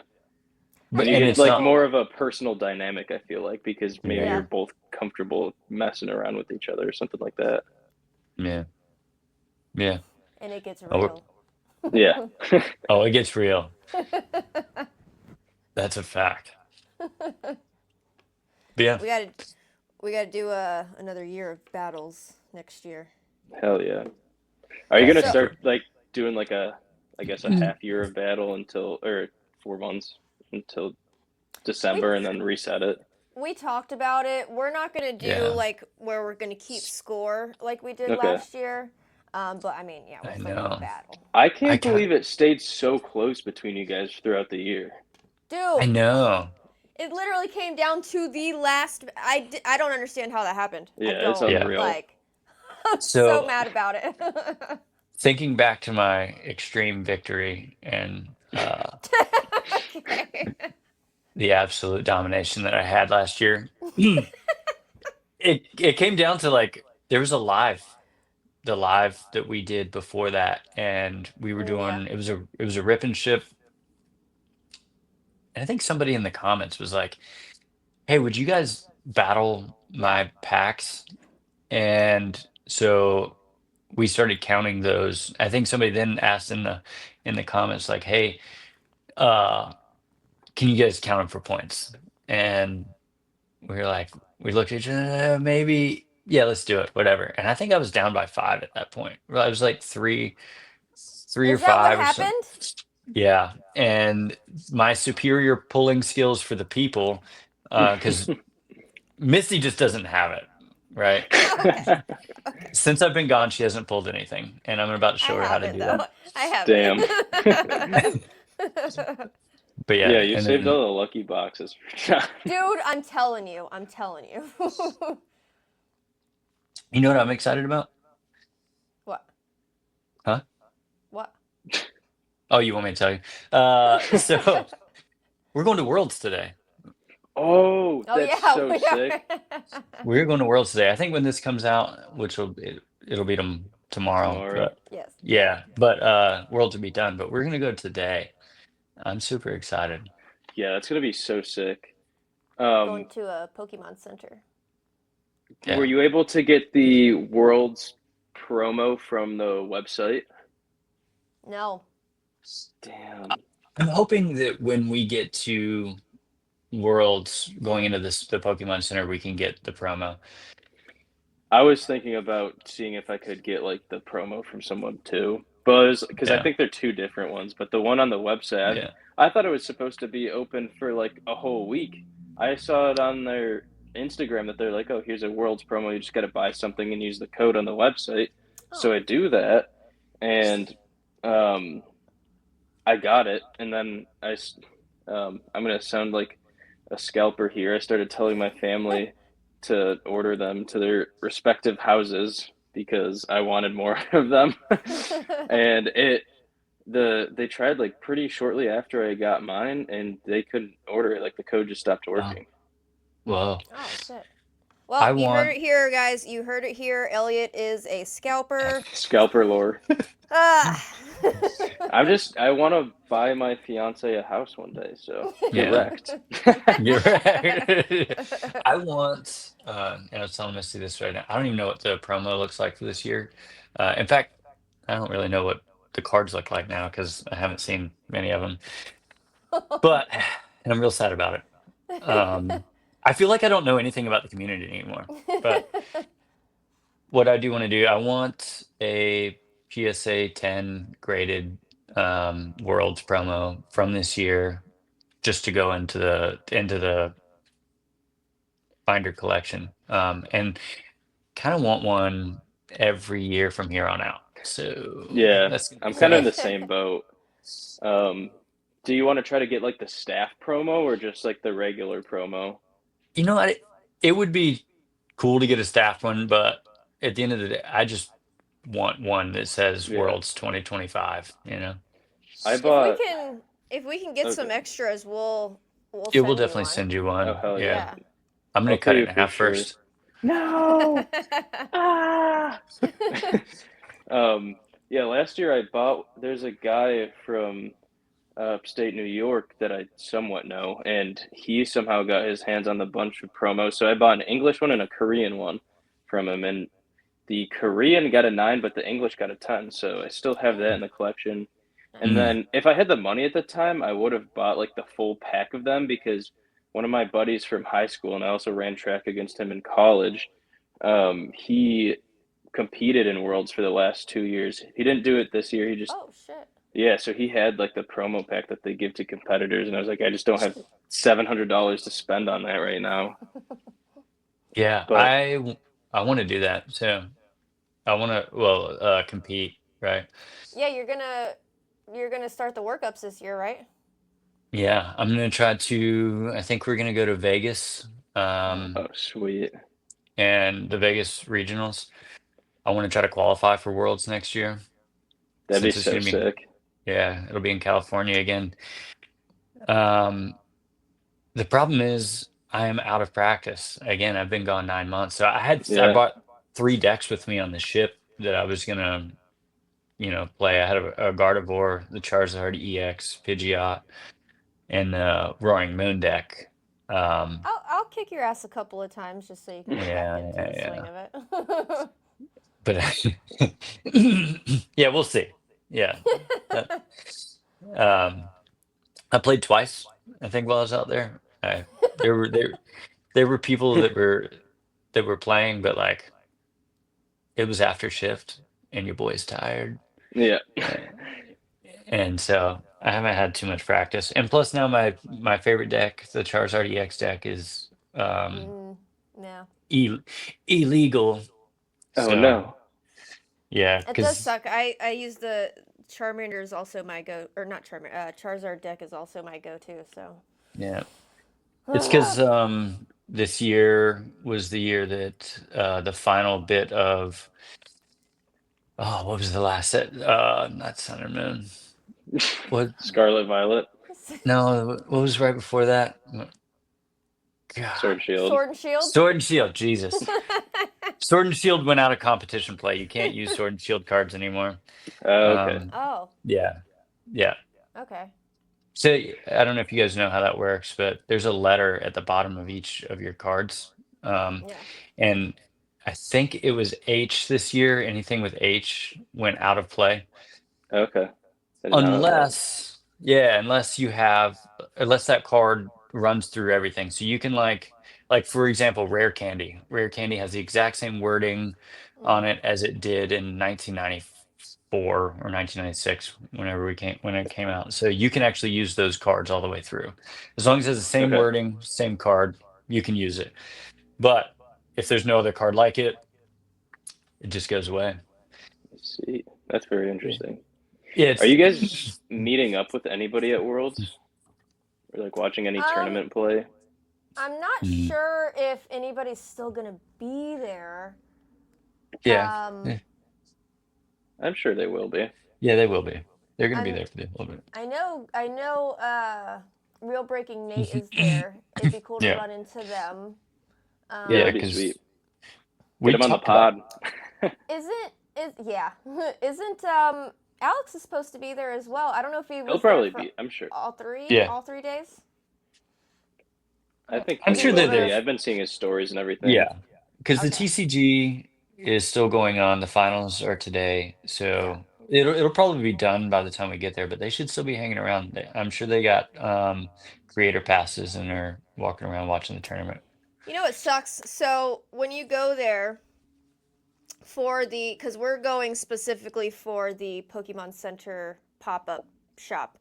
But And you and get it's like not. more of a personal dynamic, I feel like, because maybe Yeah. you're Yeah. both comfortable messing around with each other or something like that. Yeah. Yeah. And it gets Oh, real. Yeah. Oh, it gets real. That's a fact. But yeah. We gotta do another year of battles next year. Hell yeah. Are you gonna So- start like doing like I guess a Mm. half year of battle or 4 months until December and then reset it? We talked about it. We're not gonna do Yeah. like where we're gonna keep score like we did Okay. last year. But I mean, yeah, we're I still gonna know. battle. I I can't can't- believe it stayed so close between you guys throughout the year. I Dude, know. it literally came down to the last. I don't understand how that happened. I Yeah, it's don't. Yeah. unreal. Like, I'm so So mad about it. thinking back to my extreme victory and Okay. the absolute domination that I had last year, it came down to like there was the live that we did before that, and we were Yeah. doing it was a rip and ship. And I think somebody in the comments was like, hey, would you guys battle my packs? And so we started counting those. I think somebody then asked in the comments like, hey, uh can you guys count them for points? And we were like, we looked at each other, maybe, yeah, let's do it, whatever. And I think I was down by 5 at that point. Well, I was like three or Is that what 5 or something. happened? Yeah, and my superior pulling skills for the people, because Misty just doesn't have it, right? Okay. Since I've been gone, she hasn't pulled anything, and I'm about to show I her how to haven't do though. that. I haven't. But yeah, Yeah, you and saved then- all the lucky boxes for John. Dude, I'm telling you. I'm telling you. You know what I'm excited about? What? Huh? What? Oh, you want me to tell you? So we're going to Worlds today. Oh, Oh that's yeah, so we sick. are. We're going to Worlds today. I think when this comes out, which it'll be tomorrow. Tomorrow. But Yes. yeah, but Worlds will be done. But we're gonna go today. I'm super excited. Yeah, that's gonna be so sick. Going to a Pokemon Center. Yeah. Were you able to get the Worlds promo from the website? No. Damn. I'm hoping that when we get to Worlds going into the Pokemon Center, we can get the promo. I was thinking about seeing if I could get like the promo from someone too, but because I Yeah. think they're two different ones. But the one on the website, Yeah. I thought it was supposed to be open for like a whole week. I saw it on their Instagram that they're like, "Oh, here's a Worlds promo. You just got to buy something and use the code on the website." So Oh. I do that, and I got it, and then I'm gonna sound like a scalper here. I started telling my family to order them to their respective houses because I wanted more of them. And they tried like pretty shortly after I got mine, and they couldn't order it. Like the code just stopped working. Whoa. Oh shit. Well, I you heard want- it here, guys. You heard it here. Elliot is a scalper. Scalper lore. Ah. I want to buy my fiance a house one day. So Yeah. correct. You're right. I want, and I was telling Misty this right now. I don't even know what the promo looks like for this year. In fact, I don't really know what the cards look like now because I haven't seen many of them. But, and I'm real sad about it. I feel like I don't know anything about the community anymore. But what I do want to do, I want a PSA 10 graded Worlds promo from this year, just to go into the binder collection, and kind of want one every year from here on out. So Yeah, that's I'm kind of in the same boat. Do you want to try to get like the staff promo or just like the regular promo? You know what? It would be cool to get a staff one, but at the end of the day, I just want one that says Yeah. Worlds 2025. You know, I If bought. we can get some Okay. extras, we'll it will send you definitely one. send you one. Oh, hell yeah. Yeah. I'm gonna I'll cut pay it you in for half sure. first. No. Ah. Yeah, last year I bought. There's a guy from upstate New York that I somewhat know, and he somehow got his hands on the bunch of promos. So I bought an English one and a Korean one from him, and the Korean got a 9, but the English got a 10. So I still have that in the collection. And Mm. then if I had the money at the time, I would have bought like the full pack of them because one of my buddies from high school, and I also ran track against him in college, he competed in Worlds for the last 2 years. He didn't do it this year. He just, Oh shit. yeah, so he had like the promo pack that they give to competitors. And I was like, I just don't have $700 to spend on that right now. Yeah, But- I want to do that too. I want to compete, right? Yeah, you're gonna start the workups this year, right? Yeah, I'm gonna try to. I think we're gonna go to Vegas, Oh, sweet. and the Vegas regionals. I want to try to qualify for Worlds next year. That'd be Since so it's gonna be- sick. Yeah, it'll be in California again. The problem is I am out of practice. Again, I've been gone 9 months. So I Yeah. bought 3 decks with me on the ship that I was gonna, play. I had a Gardevoir, the Charizard EX, Pidgeot, and the Roaring Moon deck. I'll kick your ass a couple of times just so you can get Yeah, back into the swing of it. But yeah, we'll see. Yeah. I played twice I think while I was out there, there were there were people that were playing, but like it was after shift, and your boy's tired, Yeah. and, and so I haven't had too much practice. And plus, now my favorite deck, the Charizard EX deck, is Mm, yeah. ill illegal. Oh So no. yeah, It does because suck. I use the Charmander is also my go, or not Charmander. Charizard deck is also my go-to. So. yeah, it's because this year was the year that the final bit of oh, what was the last set? Not Sun and Moon. What? Scarlet Violet, No, what was right before that? God. Sword Shield. Sword and Shield. Sword and Shield, Jesus. Sword and Shield went out of competition play. You can't use Sword and Shield cards anymore. Okay. Oh, Yeah, yeah. okay. So I don't know if you guys know how that works, but there's a letter at the bottom of each of your cards. Yeah. And I think it was H this year. Anything with H went out of play. Okay. I did not know that. Unless that card runs through everything. So you can like for example, Rare Candy. Rare Candy has the exact same wording on it as it did in 1994 or 1996 when it came out. So you can actually use those cards all the way through. As long as it has the same Okay. wording, same card, you can use it. But if there's no other card like it, it just goes away. Let's see. That's very interesting. Yeah, Are you guys meeting up with anybody at Worlds? Or like watching any tournament play? I'm not sure if anybody's still gonna be there. Yeah. Um, I'm sure they will be. Yeah, they will be. They're gonna be I'm- there for a little bit. I know. Real Breaking Nate is there. It'd be cool to Yeah. run into them. Yeah, that'd be because sweet. we Get him on the talked about pod. Isn't Alex is supposed to be there as well? I don't know if he was He'll probably there for be. I'm sure. all three. Yeah. All 3 days. I think I'm he sure will they're be. there. I've been seeing his stories and everything. Yeah, because the Okay. TCG is still going on. The finals are today, so it'll probably be done by the time we get there. But they should still be hanging around. I'm sure they got creator passes and are walking around watching the tournament. You know what sucks? So when you go there because we're going specifically for the Pokemon Center pop-up shop.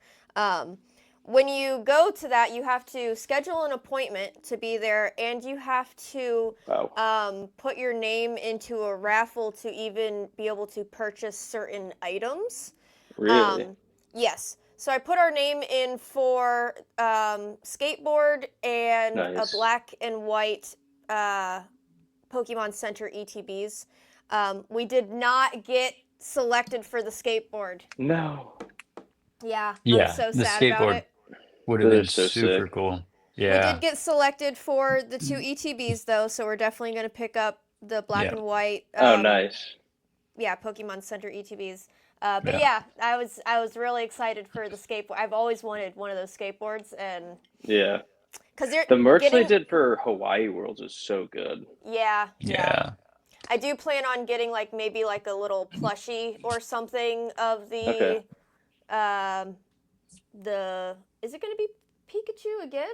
When you go to that, you have to schedule an appointment to be there, and you have to Wow. put your name into a raffle to even be able to purchase certain items. Really? Yes. So I put our name in for skateboard and Nice. a black and white Pokemon Center ETBs. We did not get selected for the skateboard. No. Yeah, Yeah, I'm so the sad about skateboard it. would have That been is so super sick. cool. We Yeah, did get selected for the 2 ETBs though, so we're definitely going to pick up the black Yeah. and white. Oh, nice. Yeah, Pokemon Center ETBs. But Yeah. I was really excited for the skateboard. I've always wanted one of those skateboards, and Yeah. because they're The merch they getting, did for Hawaii Worlds is so good. yeah. yeah. I do plan on getting like maybe like a little plushie or something of the Okay. is it going to be Pikachu again?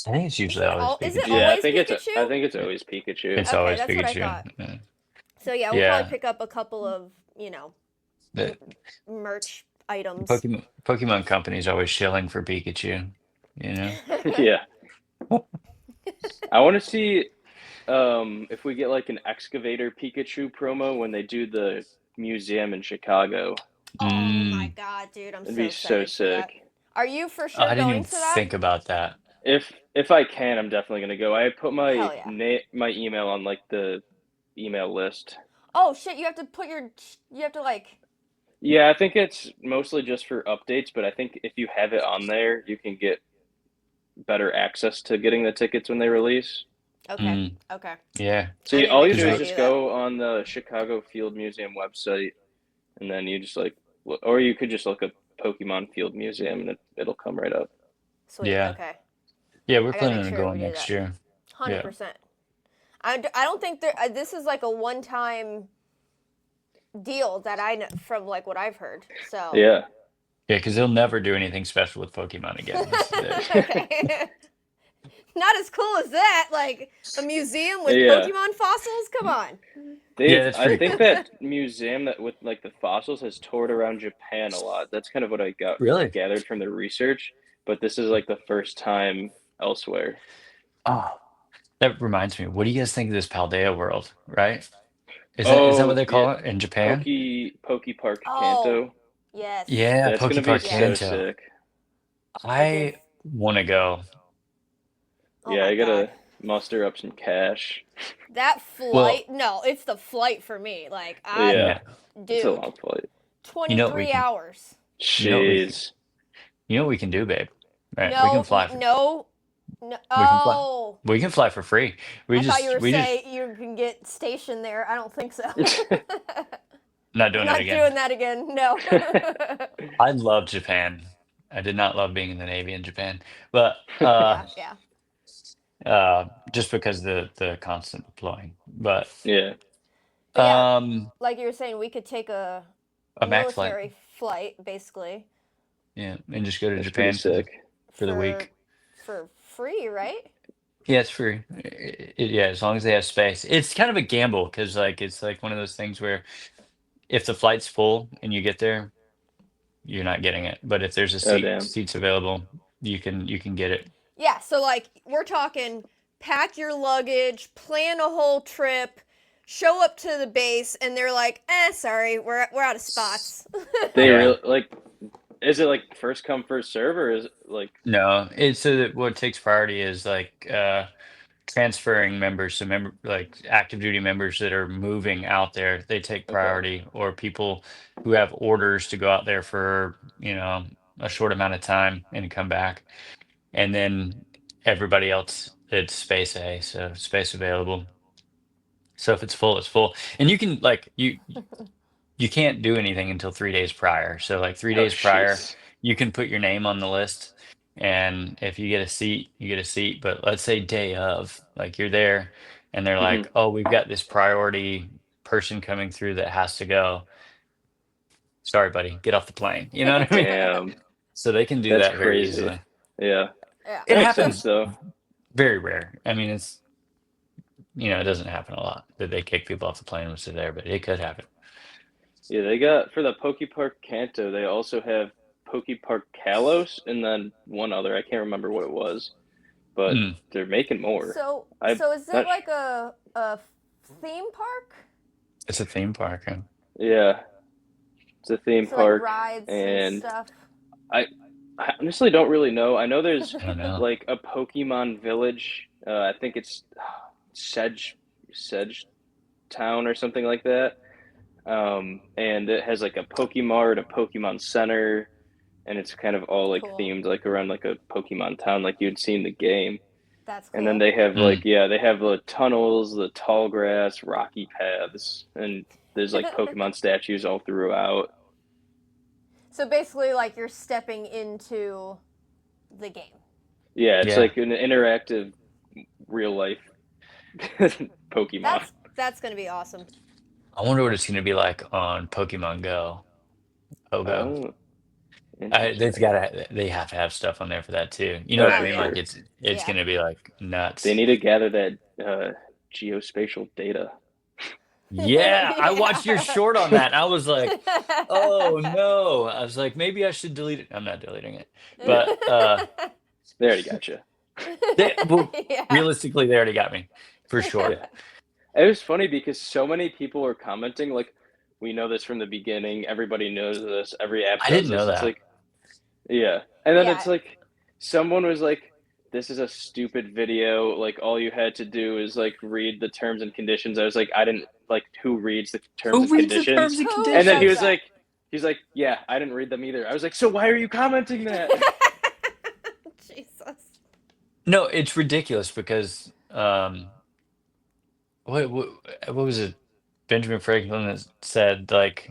I think it's usually always Is it Pikachu. Yeah, always I Pikachu? think it's always Pikachu. It's Okay, always that's what I Pikachu. thought. Yeah. So yeah, we'll Yeah. probably pick up a couple of, The merch items. Pokemon Company's always shilling for Pikachu. You know. Yeah. I want to see if we get like an excavator Pikachu promo when they do the museum in Chicago. Oh my Mm. god, dude, I'm It'd so be so excited for that. sick. Are you for sure I didn't going even to that? think about that. If I can, I'm definitely gonna go. I put my Hell yeah. my email on like the email list. Oh shit, you have to like Yeah, I think it's mostly just for updates, but I think if you have it on there, you can get better access to getting the tickets when they release. okay. Mm. Okay. Yeah. So I need to all make you do sure is I just do go on the Chicago Field Museum website, and then you just like, or you could just look up Pokemon Field Museum, and it'll come right up. Sweet. Yeah. Okay. Yeah, we're I gotta make planning on sure going we do next that. year. 100%. I don't think this is like a one-time deal that I know from like what I've heard. So Yeah. Yeah, because they'll never do anything special with Pokemon again. Not as cool as that. Like a museum with Yeah. Pokemon fossils. Come on. Yeah, that's I pretty think cool. that museum that with like the fossils has toured around Japan a lot. That's kind of what I Really? gathered from the research. But this is like the first time elsewhere. Oh, that reminds me. What do you guys think of this Paldea world? Right? Is that what Oh they yeah, call it in Japan? Poke Park Oh, Kanto. yes. Yeah, That's gonna Poke be Park Yeah. so Kanto. sick. I did. I want to go. Oh Yeah, my I god. gotta muster up some cash. That Well, flight? No, it's the flight for me. Like, Yeah, yeah. it's a dude, long flight. You know what we 23 can. hours. You know what we. Can, Jeez. you know what we can do, babe. Right? We can No, fly. For, no, no. we can fly. Oh, We can fly for free. I thought you were We just saying you can get stationed there. I don't think so. not doing it Not again. doing that again. No. I love Japan. I did not love being in the Navy in Japan, but Yeah. just because the constant deploying. But Yeah. But yeah, um, like you were saying, we could take a a max flight, military flight, basically, yeah, and just go to That's pretty Japan sick. for the week. for free, right? Yeah, it's free. Yeah, as long as they have space. It's kind of a gamble because it's like one of those things where if the flight's full and you get there, you're not getting it. But if there's a Oh damn. seats available, you can get it. Yeah. So like we're talking, pack your luggage, plan a whole trip, show up to the base, and they're like, sorry, we're out of spots. They Yeah. really like. Is it like first come first serve or is it like? No, it's so that what takes priority is transferring members. So like active duty members that are moving out there, they take Okay. priority, or people who have orders to go out there for a short amount of time and come back, and then everybody else it's space A, so space available. So if it's full, it's full, and you can you can't do anything until 3 days prior. So like 3 days prior, jeez. you can put your name on the list. And if you get a seat, you get a seat. But let's say day of, like you're there and they're Mhm. like, oh, we've got this priority person coming through that has to go. Sorry, buddy, get off the plane. You know what I mean? Damn. So they can do That's that very crazy. easily. Yeah. Yeah. It That makes happens sense though. very rare. I mean, it doesn't happen a lot that they kick people off the plane once they're there, but it could happen. Yeah, they got for the Poke Park Kanto, they also have Poke Park Kalos and then one other. I can't remember what it was, but Mm. they're making more. So I'm is it not like a theme park? It's a theme park. Huh? Yeah, it's a theme So park, like rides and and stuff. I honestly don't really know. I know there's I don't know. like a Pokemon Village. I think it's Sedge Town or something like that. And it has like a Pokemart, a Pokemon Center, and it's kind of all like Cool. themed like around like a Pokemon town like you'd see in the game. That's cool. And then they have Mm. they have the tunnels, the tall grass, rocky paths, and there's like Pokemon statues all throughout. So basically, like you're stepping into the game. Yeah, it's Yeah. like an interactive real life Pokemon. That's gonna be awesome. I wonder what it's going to be like on Pokemon Go. Pogo. Oh, interesting. They have to have stuff on there for that too. You know what I Oh, mean? yeah. Like it's Yeah. going to be like nuts. They need to gather that geospatial data. Yeah, I watched your short on that. And I was like, oh no. I was like, maybe I should delete it. I'm not deleting it. But They already got you. Yeah. realistically, they already got me for sure. Yeah. It was funny because so many people were commenting like, "We know this from the beginning. Everybody knows this. Every app I does didn't know this." It's that. like, yeah, and then Yeah. it's like, someone was like, "This is a stupid video. Like, all you had to do is like read the terms and conditions." I was like, "I didn't like who reads the terms Who and reads the conditions?" terms and Who conditions? And then he does was that? like, "He's like, yeah, I didn't read them either." I was like, "So why are you commenting that?" Jesus. No, it's ridiculous because what was it? Benjamin Franklin that said like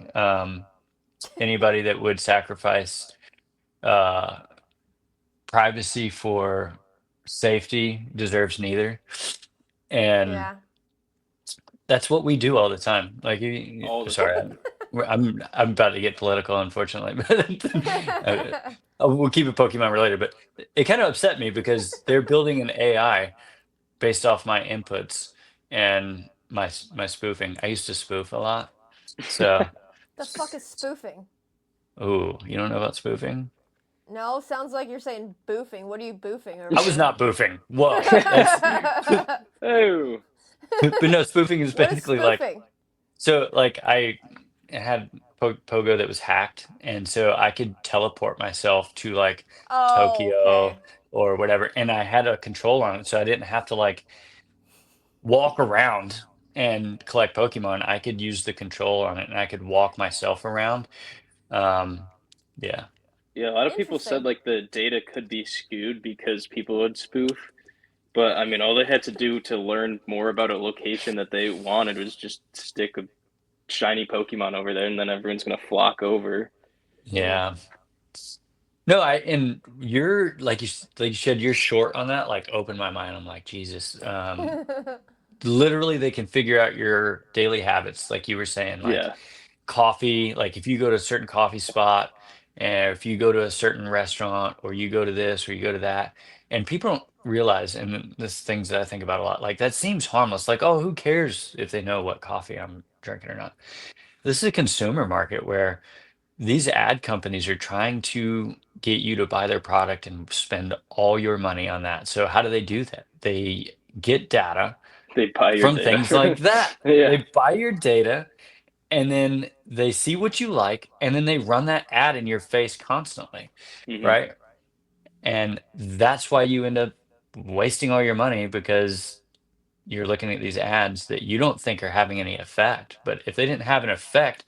anybody that would sacrifice uh, privacy for safety deserves neither, and Yeah. that's what we do all the time. Like, All the sorry, time. I'm about to get political, unfortunately, but we'll keep it Pokemon related. But it kind of upset me because they're building an AI based off my inputs and my spoofing. I used to spoof a lot, so The fuck is spoofing? ooh, you don't know about spoofing? No, sounds like you're saying boofing. What are you boofing over I was there? not boofing. Whoa, that's Oh, but no, spoofing is What is basically like spoofing? so like I had Pogo that was hacked, and so I could teleport myself to like Oh, Tokyo okay. or whatever, and I had a control on it, so I didn't have to like walk around and collect Pokemon. I could use the control on it, and I could walk myself around. Um, yeah, yeah. A lot of people said Interesting. like the data could be skewed because people would spoof. But I mean, all they had to do to learn more about a location that they wanted was just stick a shiny Pokemon over there, and then everyone's gonna flock over. yeah. No, I and you're like like you said, you're short on that. Like, opened my mind. I'm like, Jesus. Literally, they can figure out your daily habits, like you were saying, like Yeah, coffee. Like if you go to a certain coffee spot, and if you go to a certain restaurant, or you go to this, or you go to that, and people don't realize, and this things that I think about a lot. Like that seems harmless. Like, oh, who cares if they know what coffee I'm drinking or not? This is a consumer market where these ad companies are trying to get you to buy their product and spend all your money on that. So how do they do that? They get data they buy your from things like data. that. Yeah. They buy your data and then they see what you like and then they run that ad in your face constantly, Hmm. right? And that's why you end up wasting all your money because you're looking at these ads that you don't think are having any effect. But if they didn't have an effect,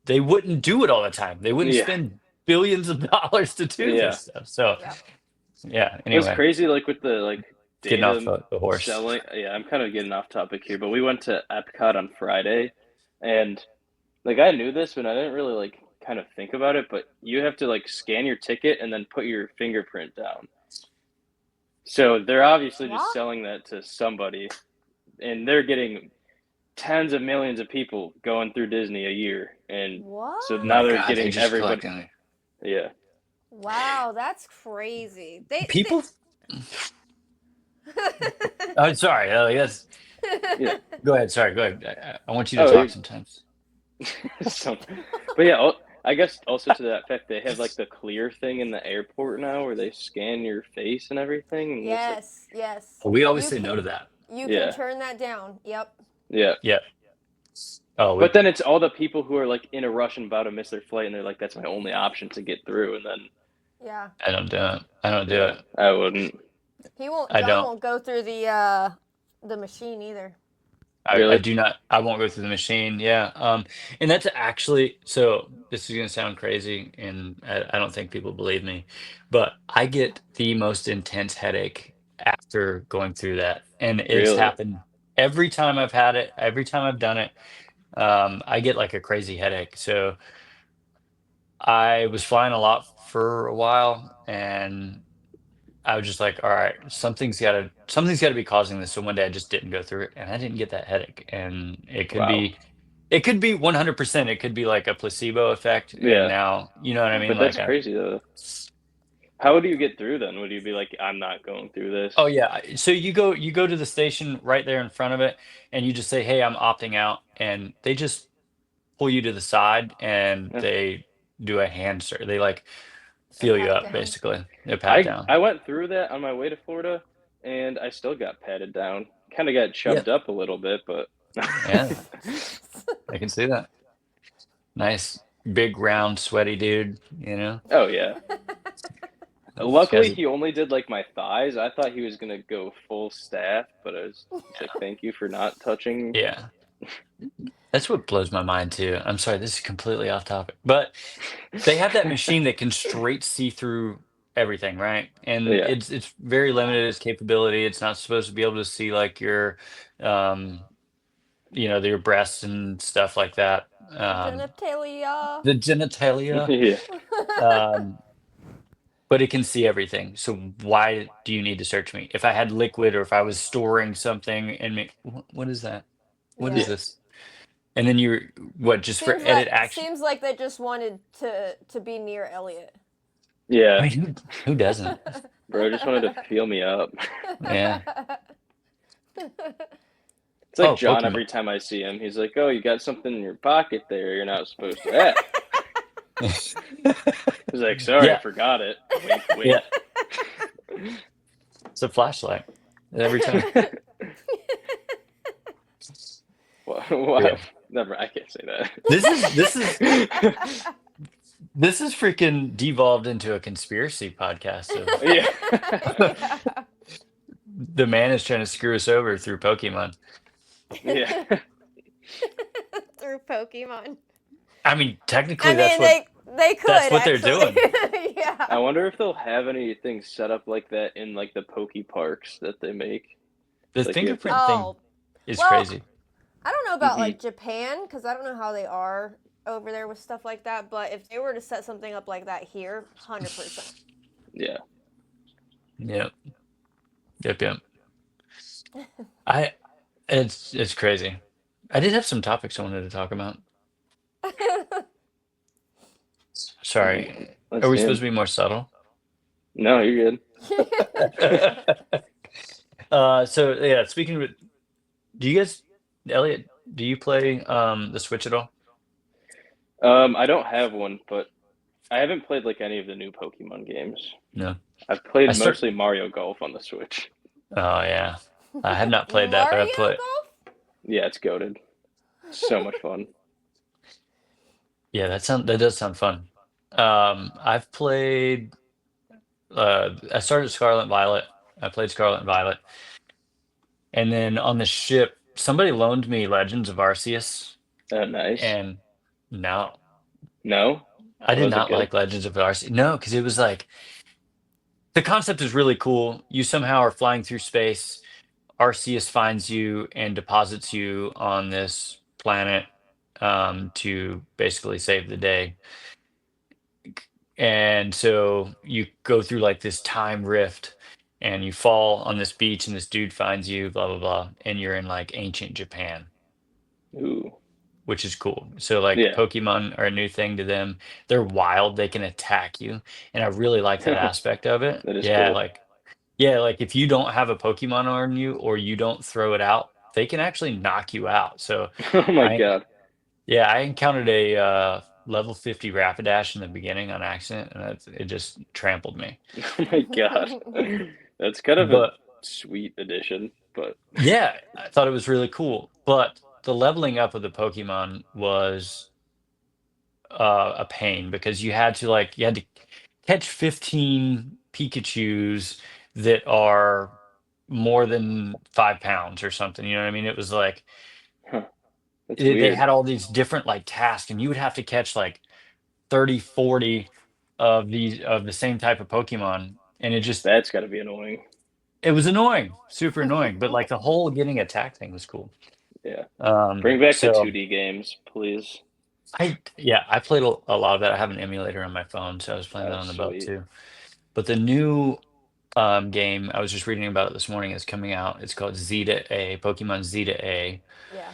they wouldn't do it all the time. They wouldn't Yeah. spend billions of dollars to do Yeah. this stuff. So Yep. yeah, It was anyway, crazy, like with the like getting off data the horse. selling. Yeah, I'm kind of getting off topic here, but we went to Epcot on Friday, and like I knew this, but I didn't really like kind of think about it. But you have to like scan your ticket and then put your fingerprint down. So they're obviously just What? selling that to somebody, and they're getting tens of millions of people going through Disney a year, and What? so Oh now my they're God, they getting just everybody. collecting Yeah, Wow, that's crazy. people. Oh, sorry. Yes. yeah. Go ahead. Sorry. Go ahead. I want you to Oh, talk sometimes. so, but yeah, I guess also to that effect, they have like the clear thing in the airport now, where they scan your face and everything, and it's like, Yes, yes. We always You say no can to that. you can yeah, turn that down. Yep. yeah. Yeah. Oh, But then it's all the people who are like in a rush and about to miss their flight, and they're like, "That's my only option to get through." And then, Yeah. I don't do it. I don't do yeah, it. I wouldn't He won't. I John don't. won't go through the machine either. I really. do not. I won't go through the machine. Yeah. And that's actually, so this is gonna sound crazy, and I don't think people believe me, but I get the most intense headache after going through that, and it's Really? happened every time I've had it. Every time I've done it, I get like a crazy headache. So I was flying a lot for a while, and I was just like, all right, something's gotta be causing this. So one day I just didn't go through it and I didn't get that headache. And Wow. it could be 100%. It could be like a placebo effect. And Yeah, now, you know what I mean? but Like, that's crazy though. How would you get through then? Would you be like, "I'm not going through oh this"? yeah. So you go to the station right there in front of it and you just say, hey, I'm opting out. And they just pull you to the side and Yeah. they do a they like They feel you pat up down. basically. They pat down. I went through that on my way to Florida, and I still got patted down. Kind of got Yeah. chubbed up a little bit, but Yeah. I can see that. Nice, big, round, sweaty dude, you know? oh yeah. These Luckily, guys are he only did like my thighs. I thought he was gonna go full staff, but I was like, "Thank you for not touching." yeah. That's what blows my mind too. I'm sorry, this is completely off topic, but they have that machine that can straight see through everything, right? And Yeah, it's very limited its capability. It's not supposed to be able to see like um, your breasts and stuff like that. Genitalia. The genitalia. yeah. Um, but it can see everything. So why do you need to search me? If I had liquid or if I was storing something and what is that? What is Yeah. Yeah. this? And then you're what just for edit action? Seems like they just wanted to be near Elliot. I Yeah, mean, who doesn't? bro, just wanted to feel me up. Yeah. It's like Oh, John. Pokemon. Every time I see him, he's like, "Oh, you got something in your pocket there. You're not supposed to." Yeah. He's like, "Sorry, I Yeah. forgot it." Wink, wink. Yeah. It's a flashlight every time. Wow. Yeah. Never. I can't say that. This is freaking devolved into a conspiracy podcast of Yeah. the man is trying to screw us over through Pokemon. Yeah. Through Pokemon. I mean, technically, I mean, they could. that's what they're actually. doing. Yeah. I wonder if they'll have anything set up like that in like the Poke Parks that they make. The Like, fingerprint Oh, thing is well, crazy. I don't know about Mhm. like Japan because I don't know how they are over there with stuff like that. But if they were to set something up like that here, 100%. Yeah. Yep. It's crazy. I did have some topics I wanted to talk about. Sorry. Let's Are we see supposed him. to be more subtle? No, you're good. So yeah, speaking of, do you guys, Elliot, do you play the Switch at all? I don't have one, but I haven't played like any of the new Pokemon games. No. I've played I start- mostly Mario Golf on the Switch. Oh yeah. I have not played that, but Mario I've played. Golf? Yeah, it's goated. So much fun. Yeah, that does sound fun. I've played I started Scarlet and Violet. I played Scarlet and Violet. And then on the ship, somebody loaned me Legends of Arceus, Oh, nice. and no, No? I did Was it not good? like Legends of Arceus. No, because it was like the concept is really cool. You somehow are flying through space. Arceus finds you and deposits you on this planet to basically save the day. And so you go through like this time rift and you fall on this beach and this dude finds you, blah, blah, blah. And you're in like ancient Japan, Ooh. which is cool. So like Yeah. Pokemon are a new thing to them. They're wild. They can attack you. And I really like that aspect of it. That is Yeah. cool. Like if you don't have a Pokemon on you or you don't throw it out, they can actually knock you out. So Oh my I god. yeah, I encountered a level 50 Rapidash in the beginning on accident, and it just trampled me. Oh my god. That's kind of a But sweet addition, but yeah, I thought it was really cool. But the leveling up of the Pokemon was a pain because you had to catch 15 Pikachus that are more than 5 pounds or something. You know what I mean? It was like huh. That's they weird. had all these different like tasks, and you would have to catch like 30, 40 of the same type of Pokemon, and That's gotta be annoying. it was annoying, super annoying. But like the whole getting attacked thing was cool. Yeah. Bring back the 2D games, please. I played a lot of that. I have an emulator on my phone, so I was playing that on the boat Sweet. too. But the new game, I was just reading about it this morning, is coming out. It's called Zeta A, Pokemon Zeta A. Yeah.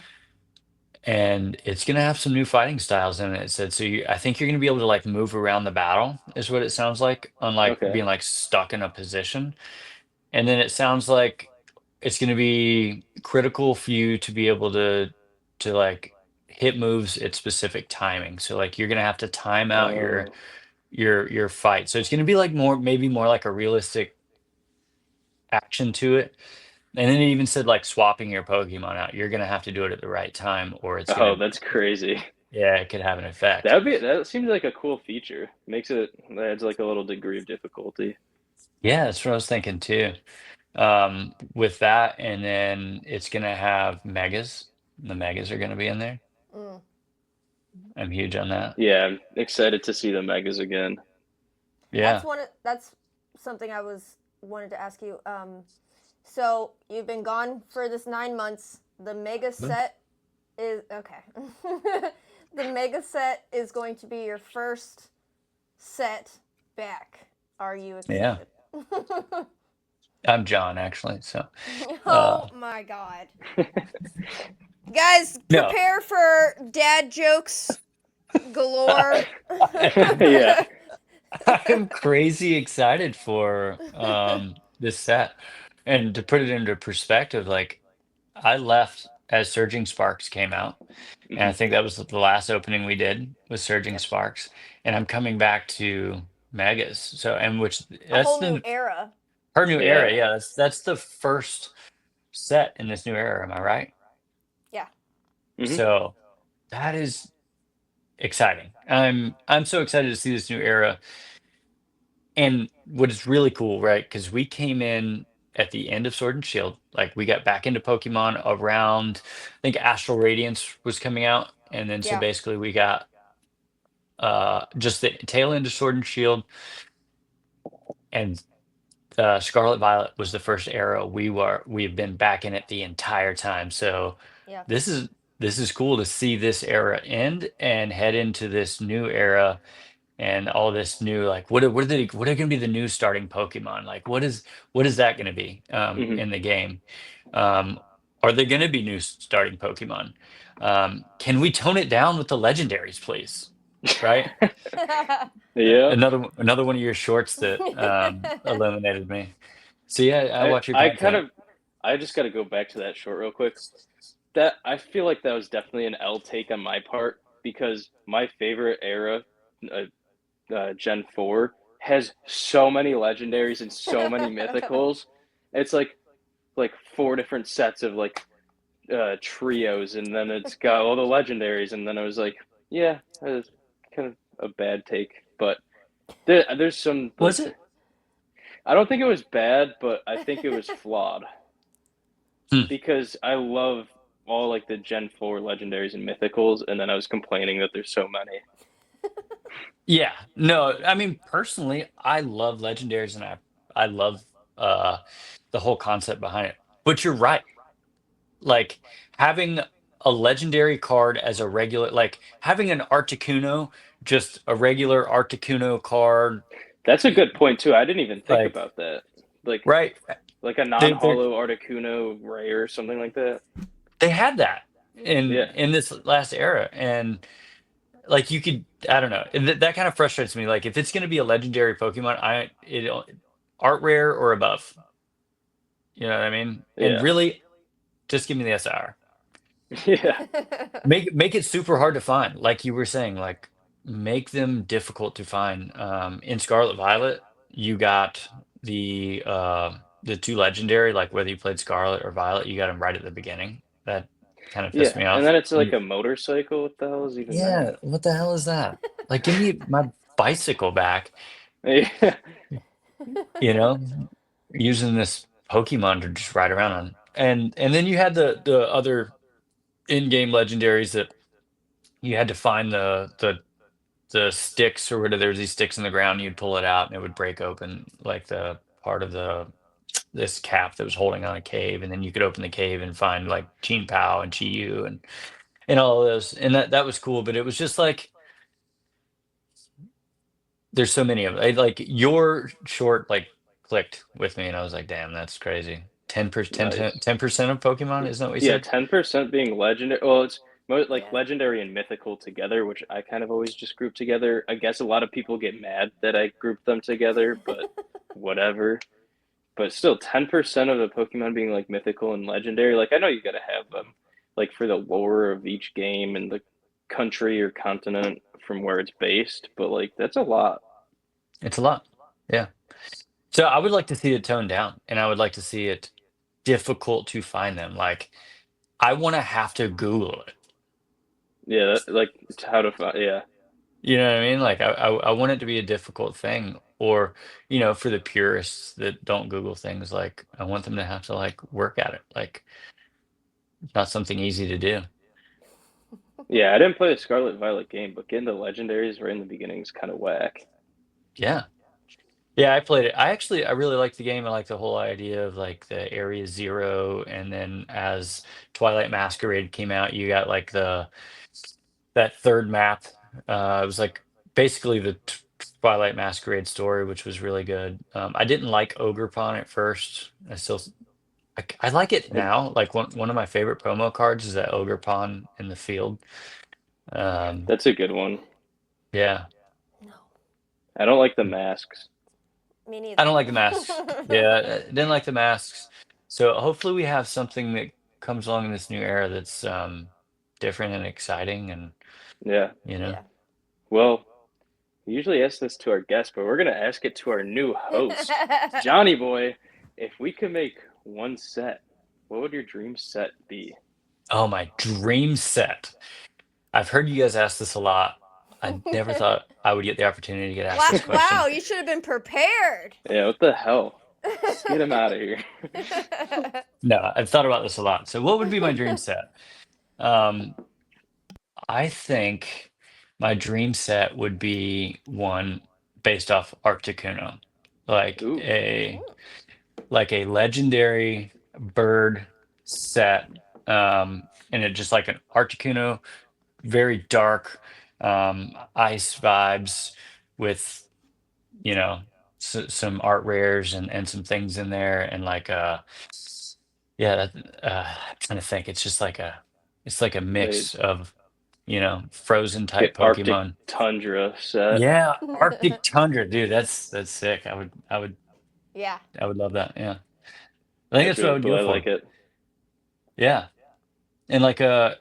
And it's gonna have some new fighting styles in it. It said so. I think you're gonna be able to like move around the battle, is what it sounds like, unlike Okay. being like stuck in a position. And then it sounds like it's gonna be critical for you to be able to like hit moves at specific timing. So like you're gonna have to time out Oh, your fight. So it's gonna be like maybe more like a realistic action to it. And then it even said like swapping your Pokemon out. You're gonna have to do it at the right time, or it's oh, gonna that's crazy. it could have an effect. That seems like a cool feature. Adds like a little degree of difficulty. Yeah, that's what I was thinking too. With that, and then it's gonna have megas. The megas are gonna be in there. Mm. I'm huge on that. Yeah, I'm excited to see the megas again. Yeah. That's something I wanted to ask you. So you've been gone for this 9 months. The mega set is okay. The mega set is going to be your first set back. Are you Yeah. excited? I'm John, actually. So Oh my god. Guys, No. prepare for dad jokes galore. Yeah. I'm crazy excited for this set. And to put it into perspective, like I left as Surging Sparks came out, and I Mhm. think that was the last opening we did was Surging Yep. Sparks, and I'm coming back to Megas. So, and which A that's whole new the era. her new era. Yeah. Yeah, that's the first set in this new era. Am I right? Yeah. Mhm. So that is exciting. I'm so excited to see this new era. And what is really cool, right? Because we came in at the end of Sword and Shield, like we got back into Pokemon around, I think Astral Radiance was coming out, and then so Yeah. basically we got just the tail end of Sword and Shield, and Scarlet Violet was the first era we've been back in it the entire time. So Yeah. this is this is cool to see this era end and head into this new era and all this new like what are going to be the new starting Pokemon? Like what is that going to be Mhm. in the game? Um, are there going to be new starting Pokemon? Can we tone it down with the legendaries, please? Right? Yeah. Another one of your shorts that eliminated me. So yeah, I I watch your I kind content. of I just got to go back to that short real quick. That I feel like that was definitely an L take on my part because my favorite era, Gen 4, has so many legendaries and so many mythicals. It's like four different sets of like trios, and then it's got all the legendaries, and then I was like, yeah, that was kind of a bad take, but there's some Was like it? I don't think it was bad, but I think it was flawed Hmm. because I love all like the Gen 4 legendaries and mythicals, and then I was complaining that there's so many. Yeah. No, I mean personally, I love legendaries and I love uh the whole concept behind it. But you're right. Like having a legendary card as a regular, like having an Articuno, just a regular Articuno card, That's a good point too. I didn't even think like about that. Like right. like a They non-hollow Articuno rare or something like that. they had that Yeah. in this last era, and like you could, I don't know, that kind of frustrates me. Like if it's going to be a legendary Pokemon, art rare or above. You know what I mean? And Yeah. really, just give me the SR. Yeah. Make it super hard to find, like you were saying. Like make them difficult to find. In Scarlet Violet, you got the two legendary. Like whether you played Scarlet or Violet, you got them right at the beginning. That kind of pissed Yeah. me And off. then it's like a motorcycle. What the hell is even that? Yeah, what the hell is that? Like, give me my bicycle back. Yeah. You know, using this Pokemon to just ride around on. And then you had the other in-game legendaries that you had to find the sticks or whatever. There's these sticks in the ground, you'd pull it out and it would break open like the part of the this cap that was holding on a cave, and then you could open the cave and find like Chin Pao and Chi Yu and all of those. And that was cool, but it was just like there's so many of them. Like your short like clicked with me and I was like, damn, that's crazy. 10%, Nice. 10% of Pokemon, isn't that what you Yeah, said? 10% being legendary. Well, it's like Yeah. legendary and mythical together, which I kind of always just group together. I guess a lot of people get mad that I group them together, but whatever. But still, 10% of the Pokemon being like mythical and legendary. Like, I know you gotta have them, like for the lore of each game and the country or continent from where it's based, but like, that's a lot. It's a lot. Yeah. So I would like to see it toned down and I would like to see it difficult to find them. Like I want to have to Google it. Yeah, like, it's how to find, yeah. You know what I mean? Like I want it to be a difficult thing, or for the purists that don't Google things, like I want them to have to like work at it. Like it's not something easy to do. Yeah, I didn't play the Scarlet Violet game, but getting the legendaries right in the beginning is kind of whack. Yeah. Yeah, I played it. I really like the game. I like the whole idea of like the Area Zero, and then as Twilight Masquerade came out, you got like that third map. It was like basically the Twilight Masquerade story, which was really good. I didn't like Ogerpon at first. I like it now. Like one of my favorite promo cards is that Ogre Pawn in the field. That's a good one. Yeah, No, I don't like the masks. me neither. I don't like the masks. Yeah, I didn't like the masks. So hopefully we have something that comes along in this new era that's different and exciting, and Yeah. you know. Yeah. Well, we usually ask this to our guests, but we're gonna ask it to our new host, Johnny Boy. If we could make one set, what would your dream set be? Oh, my dream set. I've heard you guys ask this a lot. I never thought I would get the opportunity to get asked this question. Wow, you should have been prepared. Yeah, what the hell? Let's get him out of here. No, I've thought about this a lot. So what would be my dream set? I think my dream set would be one based off Articuno, like Ooh. a legendary bird set, and it just like an Articuno, very dark, ice vibes with, you know, some art rares and some things in there, and like yeah, I'm trying to think. It's like a mix of, frozen type Arctic Pokemon. Tundra set. Yeah, Arctic Tundra, dude. That's sick. Yeah. I would love that. Yeah, I think that's what I really would cool. go I for. like it. Yeah, and like I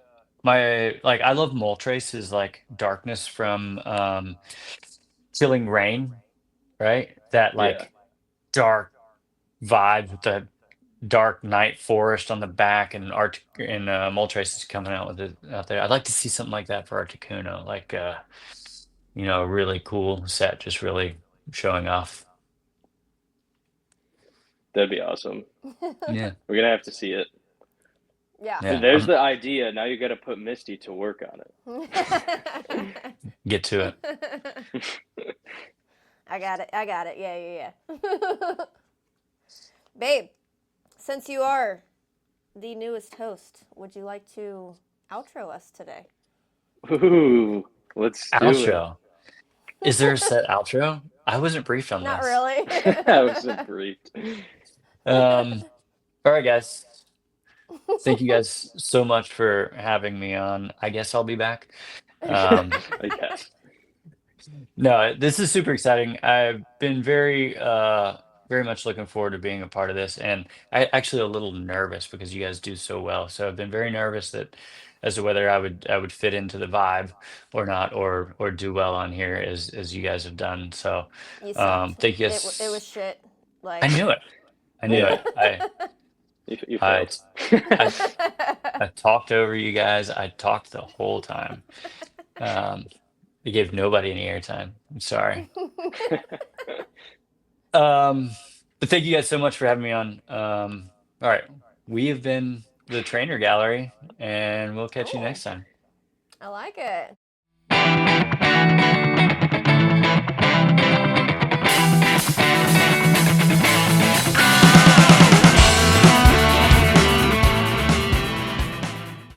love Moltres' like darkness from Killing Rain, right? That Yeah. like dark vibe with the dark night forest on the back, and Moltres is coming out with it out there. I'd like to see something like that for Articuno, like a really cool set, just really showing off. That'd be awesome. Yeah, We're gonna have to see it. Yeah. yeah. There's the idea. Now you got to put Misty to work on it. Get to it. I got it. Yeah. Babe, since you are the newest host, would you like to outro us today? Ooh, let's do Outro. Is there a set outro? I wasn't briefed on Not this. really. it. I wasn't briefed. All right, guys. Thank you guys so much for having me on. I guess I'll be back. I guess. No, this is super exciting. I've been very much looking forward to being a part of this, and I actually a little nervous because you guys do so well. So I've been very nervous as to whether I would fit into the vibe or not, or do well on here as you guys have done. So You sucked. thank you It guys. was shit. Like I knew it. I knew Yeah. it. You I failed. I talked over you guys. I talked the whole time. You gave nobody any airtime. I'm sorry. But thank you guys so much for having me on. All right. We have been the Trainer Gallery, and we'll catch you Cool. next time. I like it.